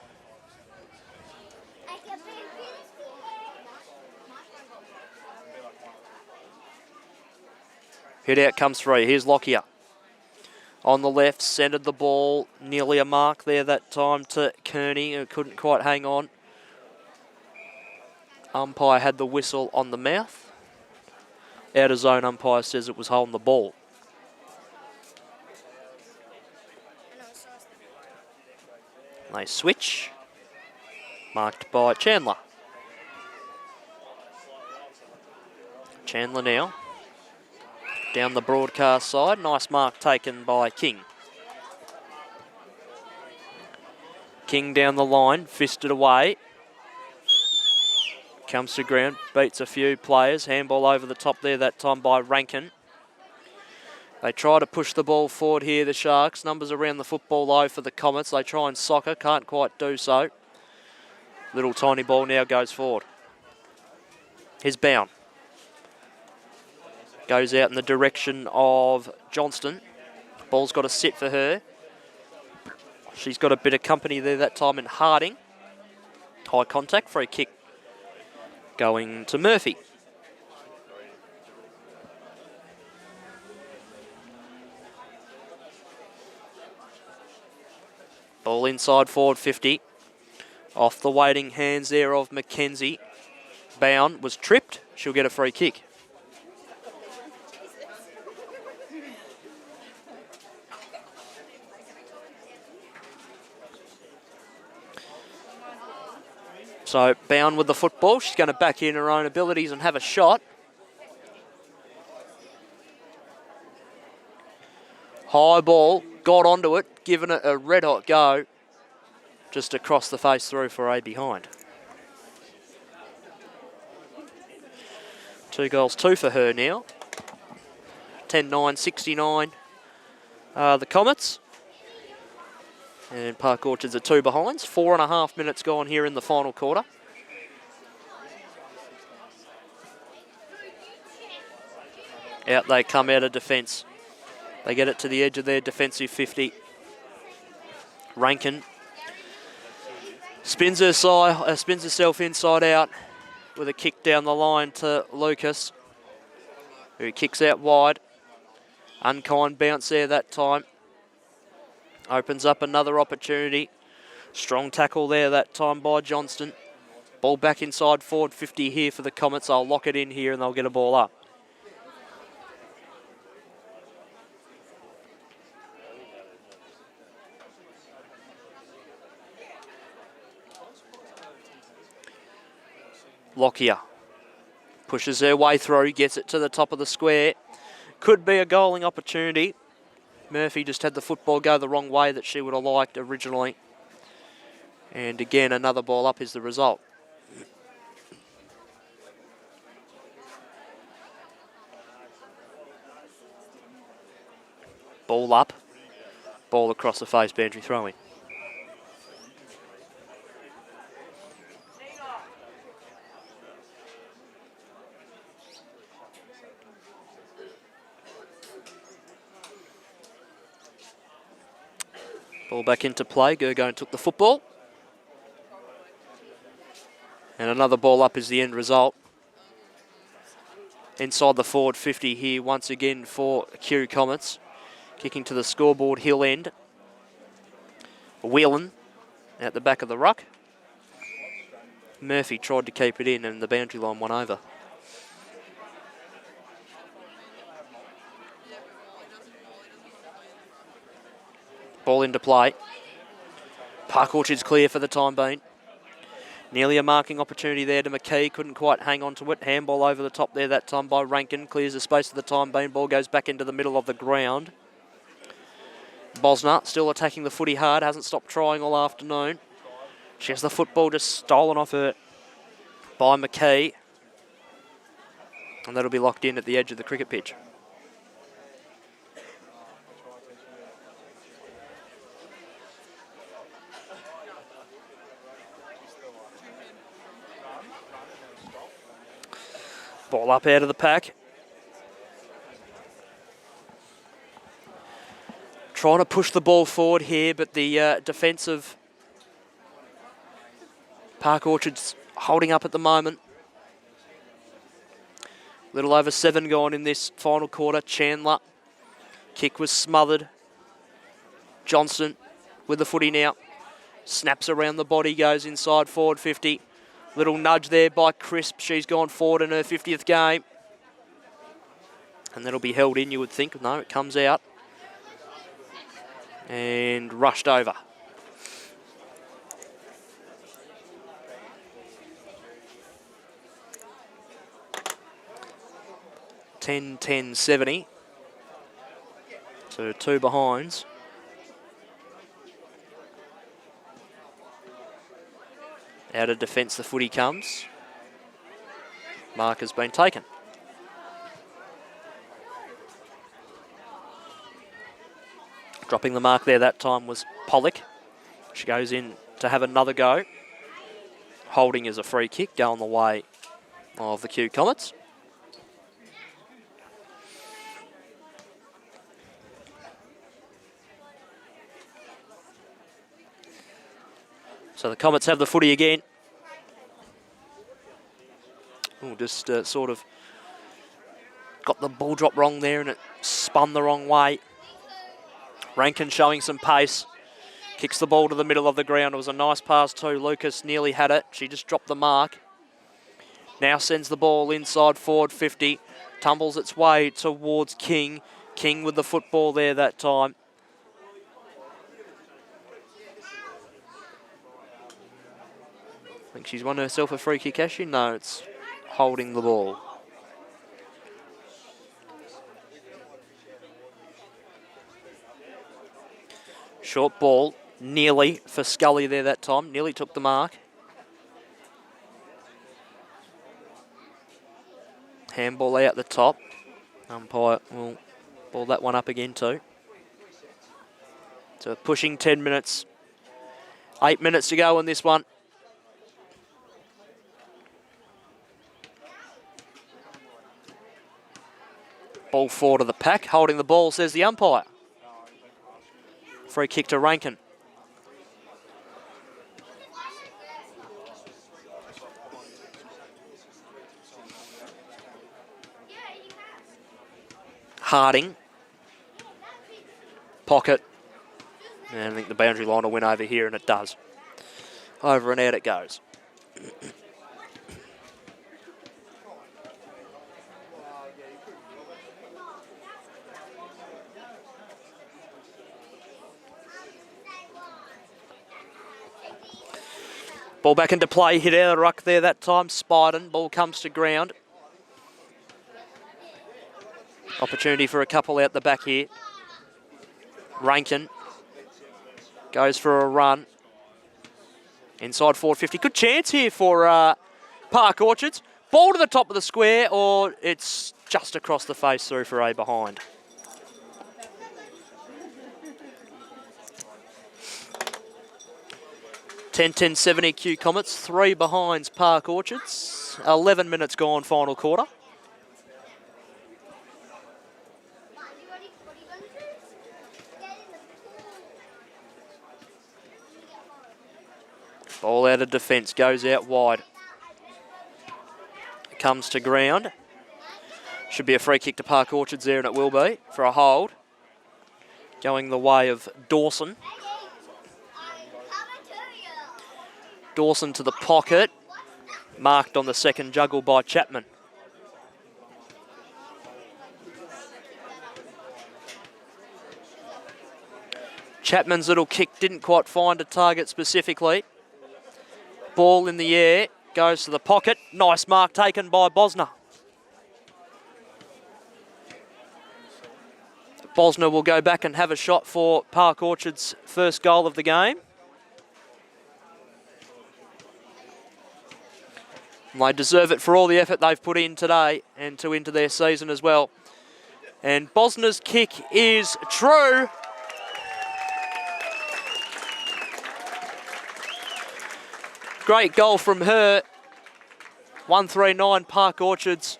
Hit out comes through. Here's Lockyer. On the left, centred the ball. Nearly a mark there that time to Kearney, who couldn't quite hang on. Umpire had the whistle on the mouth. Out of zone, umpire says it was holding the ball. They switch. Marked by Chandler. Chandler now. Down the broadcast side. Nice mark taken by King. King down the line. Fisted away. Comes to ground. Beats a few players. Handball over the top there that time by Rankin. They try to push the ball forward here, the Sharks. Numbers around the football low for the Cometss. They try and soccer. Can't quite do so. Little tiny ball now goes forward. Here's Bound. Goes out in the direction of Johnston. Ball's got to sit for her. She's got a bit of company there that time in Harding. High contact, free kick going to Murphy. Ball inside forward 50. Off the waiting hands there of Mackenzie. Bound was tripped. She'll get a free kick. So Bound with the football. She's going to back in her own abilities and have a shot. High ball, got onto it, given it a red hot go. just across the face through for a behind. 2 goals, 2 for her now. 10-9, 69. The Cometss. And Park Orchards are 2 behinds. 4.5 minutes gone here in the final quarter. Out they come out of defence. They get it to the edge of their defensive 50. Rankin spins herself inside out with a kick down the line to Lucas, who kicks out wide. Unkind bounce there that time. Opens up another opportunity. Strong tackle there that time by Johnston. Ball back inside forward 50 here for the Cometss. They'll lock it in here and they'll get a ball up. Lockyer pushes her way through, gets it to the top of the square. Could be a goaling opportunity. Murphy just had the football go the wrong way that she would have liked originally. And again, another ball up is the result. Ball up, ball across the face, boundary throwing. Ball back into play. Gergone took the football. And another ball up is the end result. Inside the forward 50 here once again for Q Cometss. Kicking to the scoreboard hill end. Whelan at the back of the ruck. Murphy tried to keep it in and the boundary line went over. Ball into play. Park Orchard's clear for the time being. Nearly a marking opportunity there to McKee. Couldn't quite hang on to it. Handball over the top there that time by Rankin. Clears the space for the time being. Ball goes back into the middle of the ground. Bosner still attacking the footy hard. Hasn't stopped trying all afternoon. She has the football just stolen off her by McKee. And that'll be locked in at the edge of the cricket pitch. Ball up out of the pack. Trying to push the ball forward here, but the defensive Park Orchard's holding up at the moment. Little over 7 gone in this final quarter. Chandler. Kick was smothered. Johnston with the footy now. Snaps around the body, goes inside forward 50. Little nudge there by Crisp. She's gone forward in her 50th game. And that'll be held in, you would think. No, it comes out. And rushed over. (10-10, 70). So 2 behinds. Out of defence, the footy comes. Mark has been taken. Dropping the mark there that time was Pollock. She goes in to have another go. Holding is a free kick, going the way of the Q Cometss. So the Cometss have the footy again. Ooh, just sort of got the ball drop wrong there and it spun the wrong way. Rankin showing some pace. Kicks the ball to the middle of the ground. It was a nice pass too. Lucas nearly had it. She just dropped the mark. Now sends the ball inside forward 50. Tumbles its way towards King. King with the football there that time. I think she's won herself a free kick, has she? No, it's holding the ball. Short ball. Nearly for Scully there that time. Nearly took the mark. Handball out the top. Umpire will ball that one up again too. So pushing 10 minutes. 8 minutes to go in this one. Ball forward to the pack. Holding the ball, says the umpire. Free kick to Rankin. Harding. Pocket. And I think the boundary line will win over here, and it does. Over and out it goes. Ball back into play, hit out of the ruck there that time. Spiden, ball comes to ground. Opportunity for a couple out the back here. Rankin goes for a run. Inside 450. Good chance here for Park Orchards. Ball to the top of the square, or it's just across the face through for a behind. $10-10-70 Q Cometss, 3 behinds Park Orchards. 11 minutes gone, final quarter. Ball out of defence, goes out wide. Comes to ground. Should be a free kick to Park Orchards there, and it will be for a hold. Going the way of Dawson. Dawson to the pocket. Marked on the second juggle by Chapman. Chapman's little kick didn't quite find a target specifically. Ball in the air, goes to the pocket. Nice mark taken by Bosner. Bosner will go back and have a shot for Park Orchards' first goal of the game. And they deserve it for all the effort they've put in today and to into their season as well. And Bosner's kick is true. Great goal from her. 139 Park Orchards.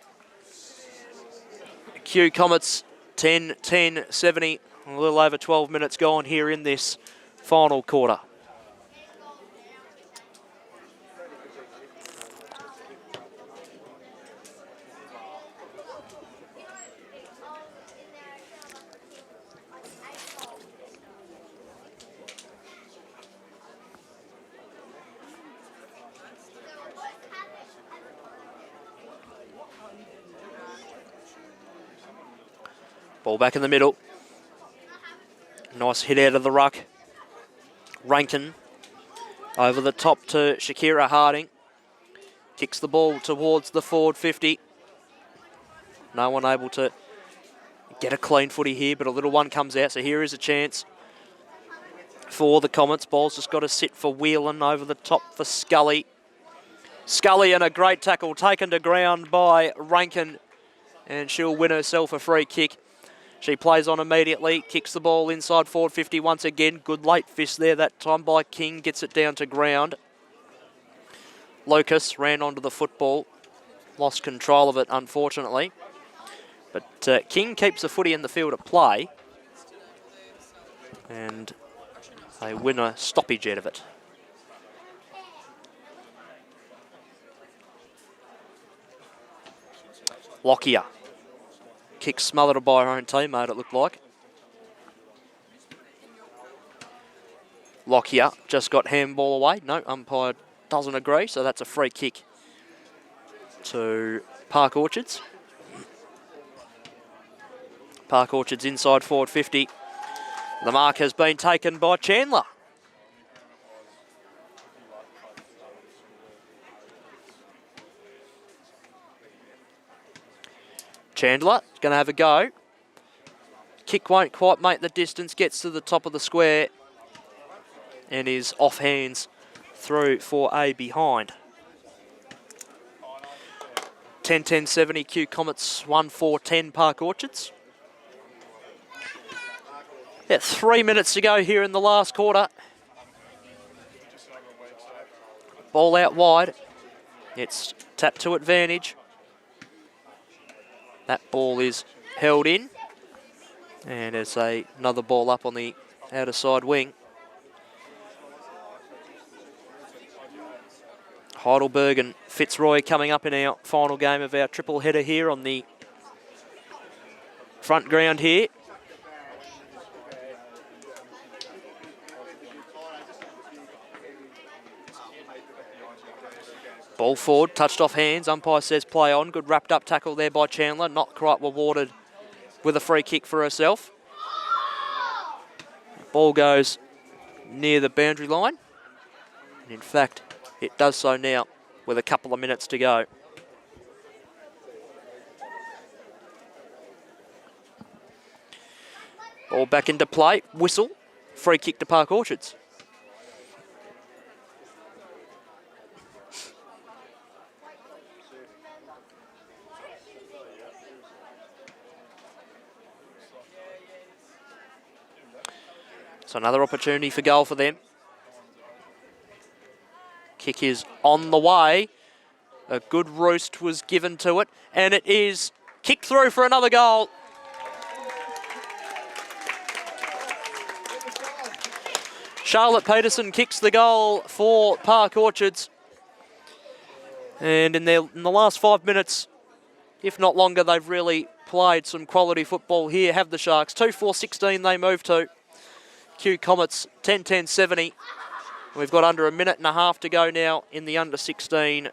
Q Cometss 10-10-70. A little over 12 minutes gone here in this final quarter. Ball back in the middle. Nice hit out of the ruck. Rankin over the top to Shakira Harding. Kicks the ball towards the forward 50. No one able to get a clean footy here, but a little one comes out, so here is a chance for the Cometss. Ball's just got to sit for Whelan over the top for Scully. Scully, and a great tackle taken to ground by Rankin, and she'll win herself a free kick. She plays on immediately, kicks the ball inside forward 50 once again. Good late fist there that time by King, gets it down to ground. Lucas ran onto the football, lost control of it unfortunately. But King keeps the footy in the field at play, and they win a stoppage out of it. Lockyer. Kick smothered by her own teammate, it looked like. Lockyer just got handball away. No, umpire doesn't agree, so that's a free kick to Park Orchards. Park Orchards inside forward 50. The mark has been taken by Chandler. Chandler going to have a go. Kick won't quite make the distance, gets to the top of the square. and is off hands through for a behind. 10-10-70 Q Cometss 1-4-10 Park Orchards. Yeah, 3 minutes to go here in the last quarter. Ball out wide. It's tapped to advantage. That ball is held in. And there's another ball up on the outer side wing. Heidelberg and Fitzroy coming up in our final game of our triple header here on the front ground here. Ball forward, touched off hands. Umpire says play on. Good wrapped up tackle there by Chandler. Not quite rewarded with a free kick for herself. Ball goes near the boundary line. And in fact, it does so now with a couple of minutes to go. Ball back into play. Whistle. Free kick to Park Orchards. So another opportunity for goal for them. Kick is on the way. A good roost was given to it, and it is kicked through for another goal. Charlotte Peterson kicks the goal for Park Orchards. And in the last 5 minutes, if not longer, they've really played some quality football here, have the Sharks. 2-4-16 they move to. Q Cometss 10-10-70. We've got under a minute and a half to go now in the under 16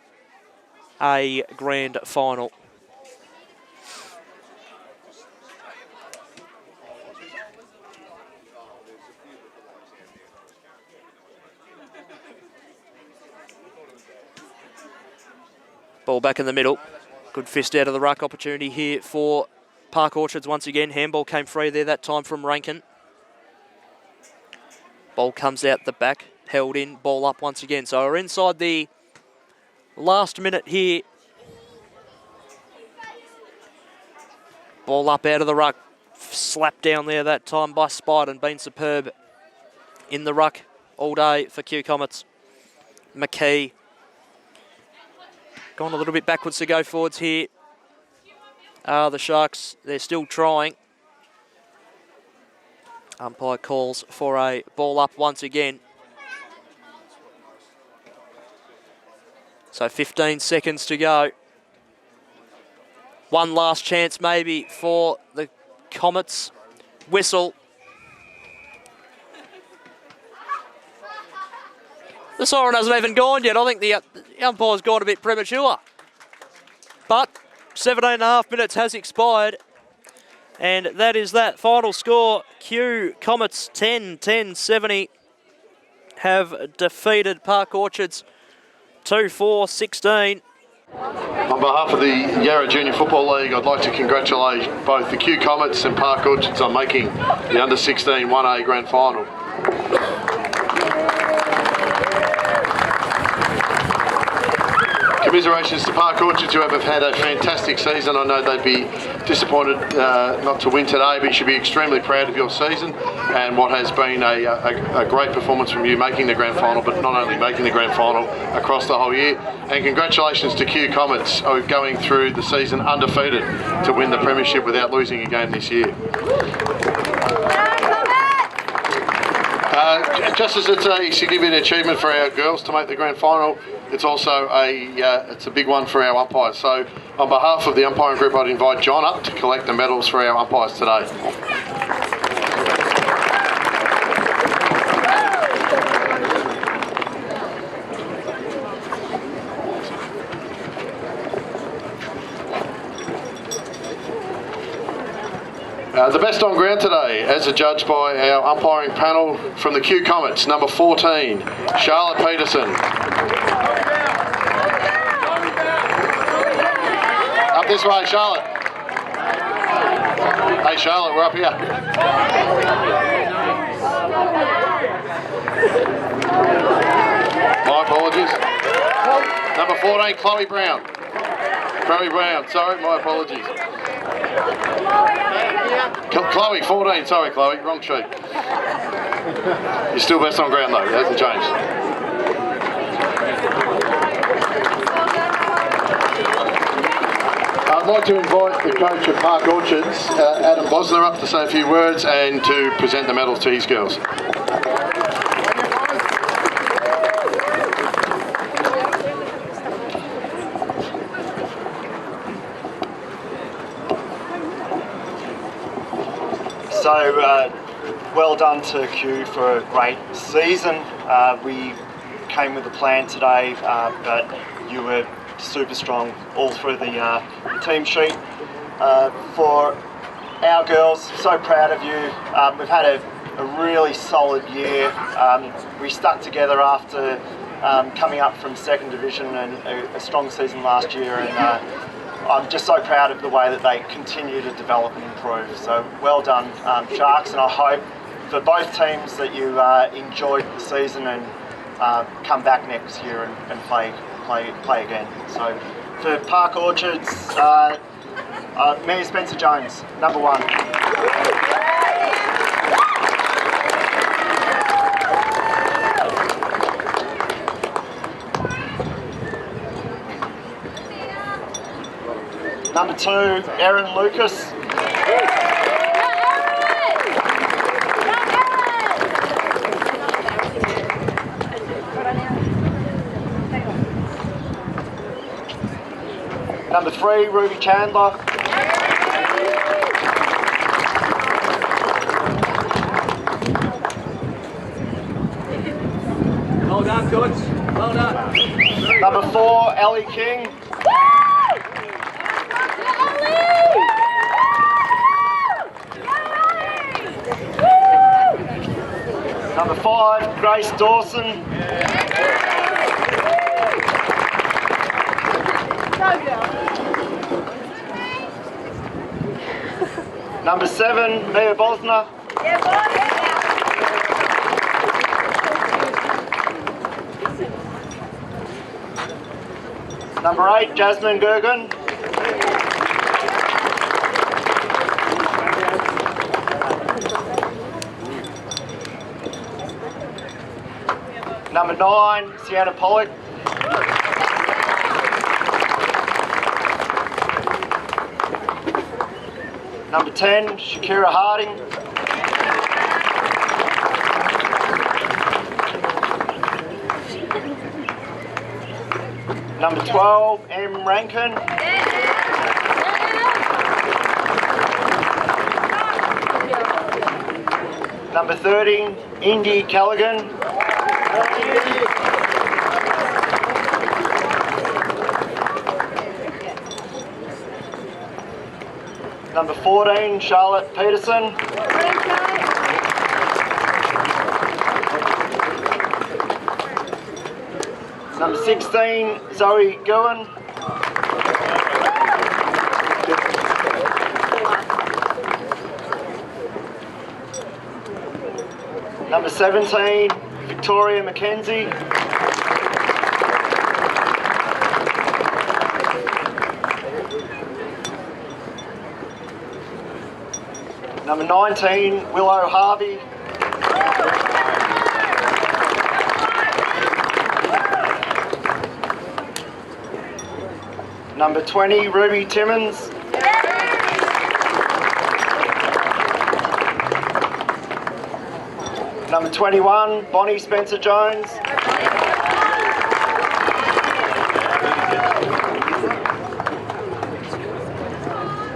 A grand final. Ball back in the middle. Good fist out of the ruck opportunity here for Park Orchards once again. Handball came free there that time from Rankin. Ball comes out the back, held in, ball up once again. So we're inside the last minute here. Ball up out of the ruck, slapped down there that time by Spide and been superb in the ruck all day for Q Cometss. McKee. Gone a little bit backwards to go forwards here. The Sharks, they're still trying. Umpire calls for a ball up once again. So 15 seconds to go. One last chance maybe for the Cometss. Whistle. The siren hasn't even gone yet. I think the umpire's gone a bit premature. But 17.5 minutes has expired. And that is that. Final score, Q Cometss 10-10-70 have defeated Park Orchards 2-4-16. On behalf of the Yarra Junior Football League, I'd like to congratulate both the Q Cometss and Park Orchards on making the Under 16 1A Grand Final. Commiserations to Park Orchards, who have had a fantastic season. I know they'd be disappointed not to win today, but you should be extremely proud of your season and what has been a great performance from you making the grand final, but not only making the grand final, across the whole year. And congratulations to Q Cometss, going through the season undefeated to win the premiership without losing a game this year. Just as it's a significant achievement for our girls to make the grand final, it's also it's a big one for our umpires. So on behalf of the umpiring group, I'd invite John up to collect the medals for our umpires today. The best on ground today, as adjudged by our umpiring panel from the Q Cometss, number 14, Charlotte Peterson. Up this way, Charlotte. Hey, Charlotte, we're up here. Number 14, Chloe Brown. Chloe Brown, sorry, my apologies. Chloe, 14, sorry Chloe, wrong sheet. You're still best on ground though, it hasn't changed. I'd like to invite the coach of Park Orchards, Adam Bosler, up to say a few words and to present the medals to his girls. So, well done to Q for a great season. We came with a plan today, but you were super strong all through the team sheet. For our girls, so proud of you. We've had a really solid year. We stuck together after coming up from second division and a strong season last year, and I'm just so proud of the way that they continue to develop and improve. So well done, Sharks, and I hope for both teams that you enjoyed the season and come back next year and play again. So for Park Orchards, Mia Spencer-Jones, number 1. Number 2, Erin Lucas. Number 3, Ruby Chandler. Well done, coach. Well done. Number 4, Ellie King. Number 5, Grace Dawson. Number 7, Mia Bosner. Number 8, Jasmine Gergen. Number 9, Sienna Pollock. Number 10, Shakira Harding. Number 12, M. Rankin. Number 13, Indy Callaghan. Number 14, Charlotte Peterson. Number 16, Zoe Gowan. Number 17, Victoria McKenzie. Number 19, Willow Harvey. Number 20, Ruby Timmons. Number 21, Bonnie Spencer-Jones.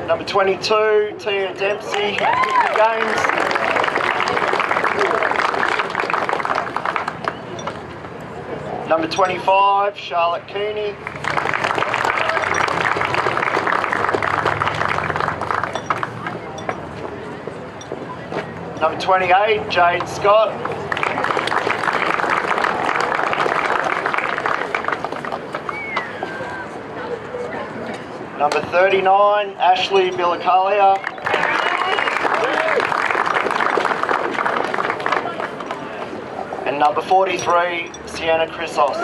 Number 22, Tia Dempsey Gaines. Number 25, Charlotte Keeney. Number 28, Jade Scott. Number 39, Ashley Billicalia. And number 43, Sienna Chrysos.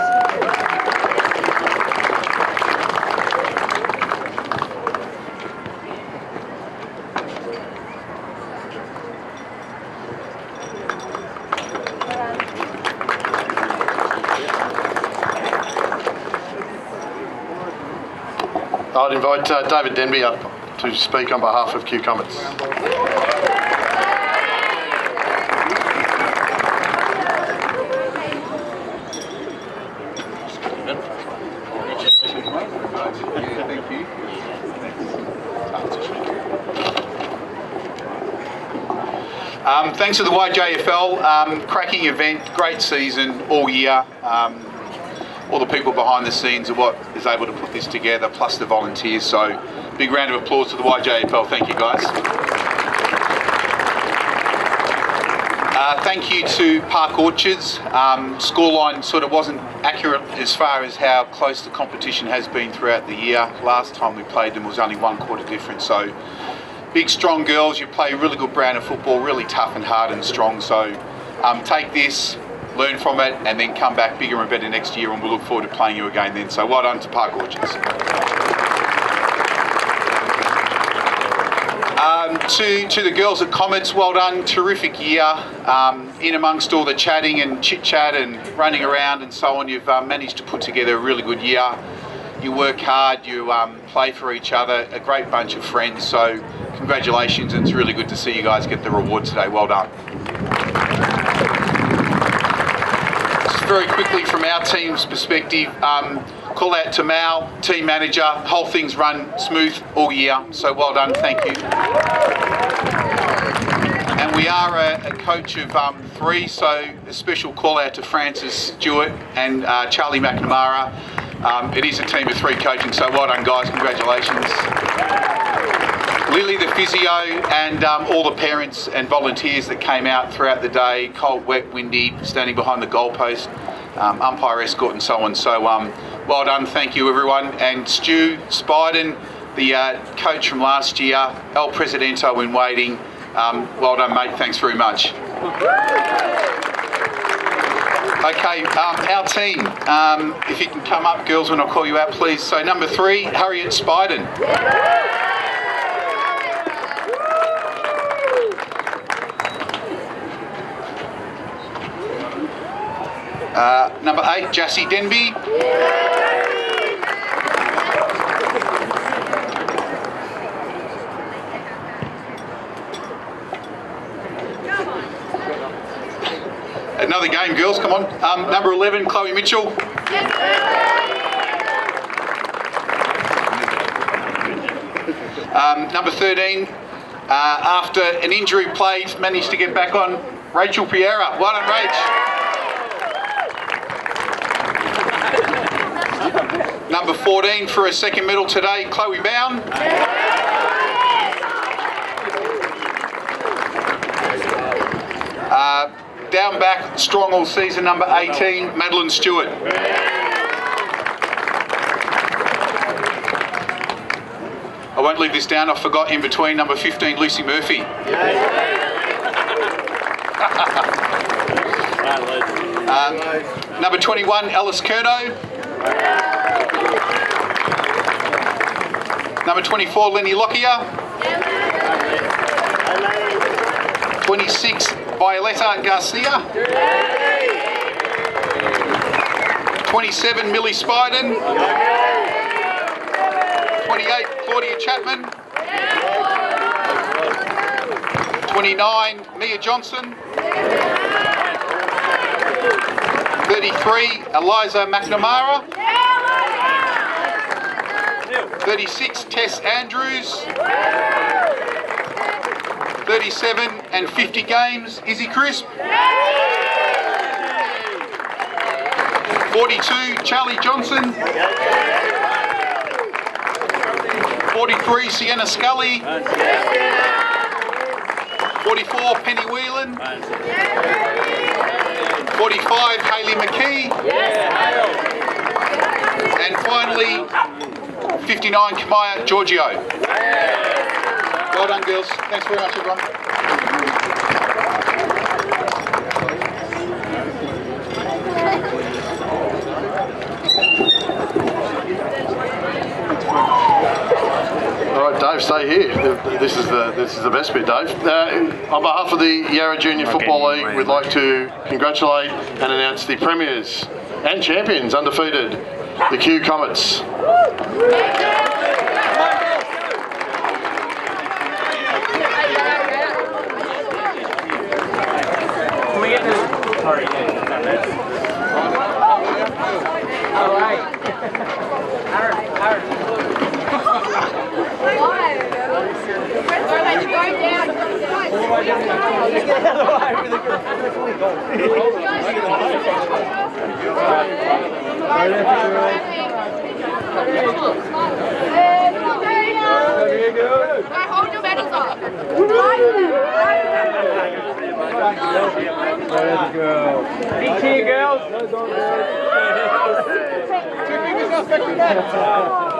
I'd invite David Denby up to speak on behalf of Q Cometss. Thanks to the YJFL, cracking event, great season all year. All the people behind the scenes are what is able to put this together, plus the volunteers. So big round of applause to the YJFL. Thank you, guys. Thank you to Park Orchards. Scoreline sort of wasn't accurate as far as how close the competition has been throughout the year. Last time we played them was only 1 quarter difference. So big, strong girls. You play a really good brand of football, really tough and hard and strong. So take this, learn from it, and then come back bigger and better next year, and we'll look forward to playing you again then. So well done to Park Orchards. To the girls at Cometss, well done, terrific year. In amongst all the chatting and chit-chat and running around and so on, you've managed to put together a really good year. You work hard, you play for each other, a great bunch of friends, so congratulations, and it's really good to see you guys get the reward today. Well done. Just very quickly from our team's perspective, call out to Mal, team manager, whole thing's run smooth all year, so well done, thank you. And we are a coach of 3, so a special call out to Francis Stewart and Charlie McNamara. It is a team of 3 coaching, so well done guys, congratulations. Lily the physio and all the parents and volunteers that came out throughout the day, cold, wet, windy, standing behind the goalpost, umpire escort and so on. So well done, thank you everyone. And Stu Spiden, the coach from last year, El Presidento in waiting, well done mate, thanks very much. Okay, our team, if you can come up girls when I call you out please. So number 3, Harriet Spiden. Number 8, Jassy Denby. Another game, girls, come on. Number 11, Chloe Mitchell. Number 13, after an injury played, managed to get back on, Rachel Piera. Well done, Rach. Number 14 for a second medal today, Chloe Bown. Down back, strong all season, number 18, Madeline Stewart. I won't leave this down, I forgot in between, number 15, Lucy Murphy. Number 21, Alice Curnow. Number 24, Lenny Lockyer. 26, Violetta Garcia. 27, Millie Spiden. 28, Claudia Chapman. 29, Mia Johnson. 33, Eliza McNamara. 36, Tess Andrews. 37 and 50 games, Izzy Crisp. 42, Charlie Johnson. 43, Sienna Scully. 44, Penny Whelan. 45, Hayley McKee. And finally, 59, Kamaya Giorgio. Well done, girls. Thanks very much, everyone. All right, Dave, stay here. This is the best bit, Dave. On behalf of the Yarra Junior Football League, we'd like to congratulate and announce the premiers and champions, undefeated, the Q Cometss. All right. Hold your medals up. Big cheer, girls. 2 fingers up,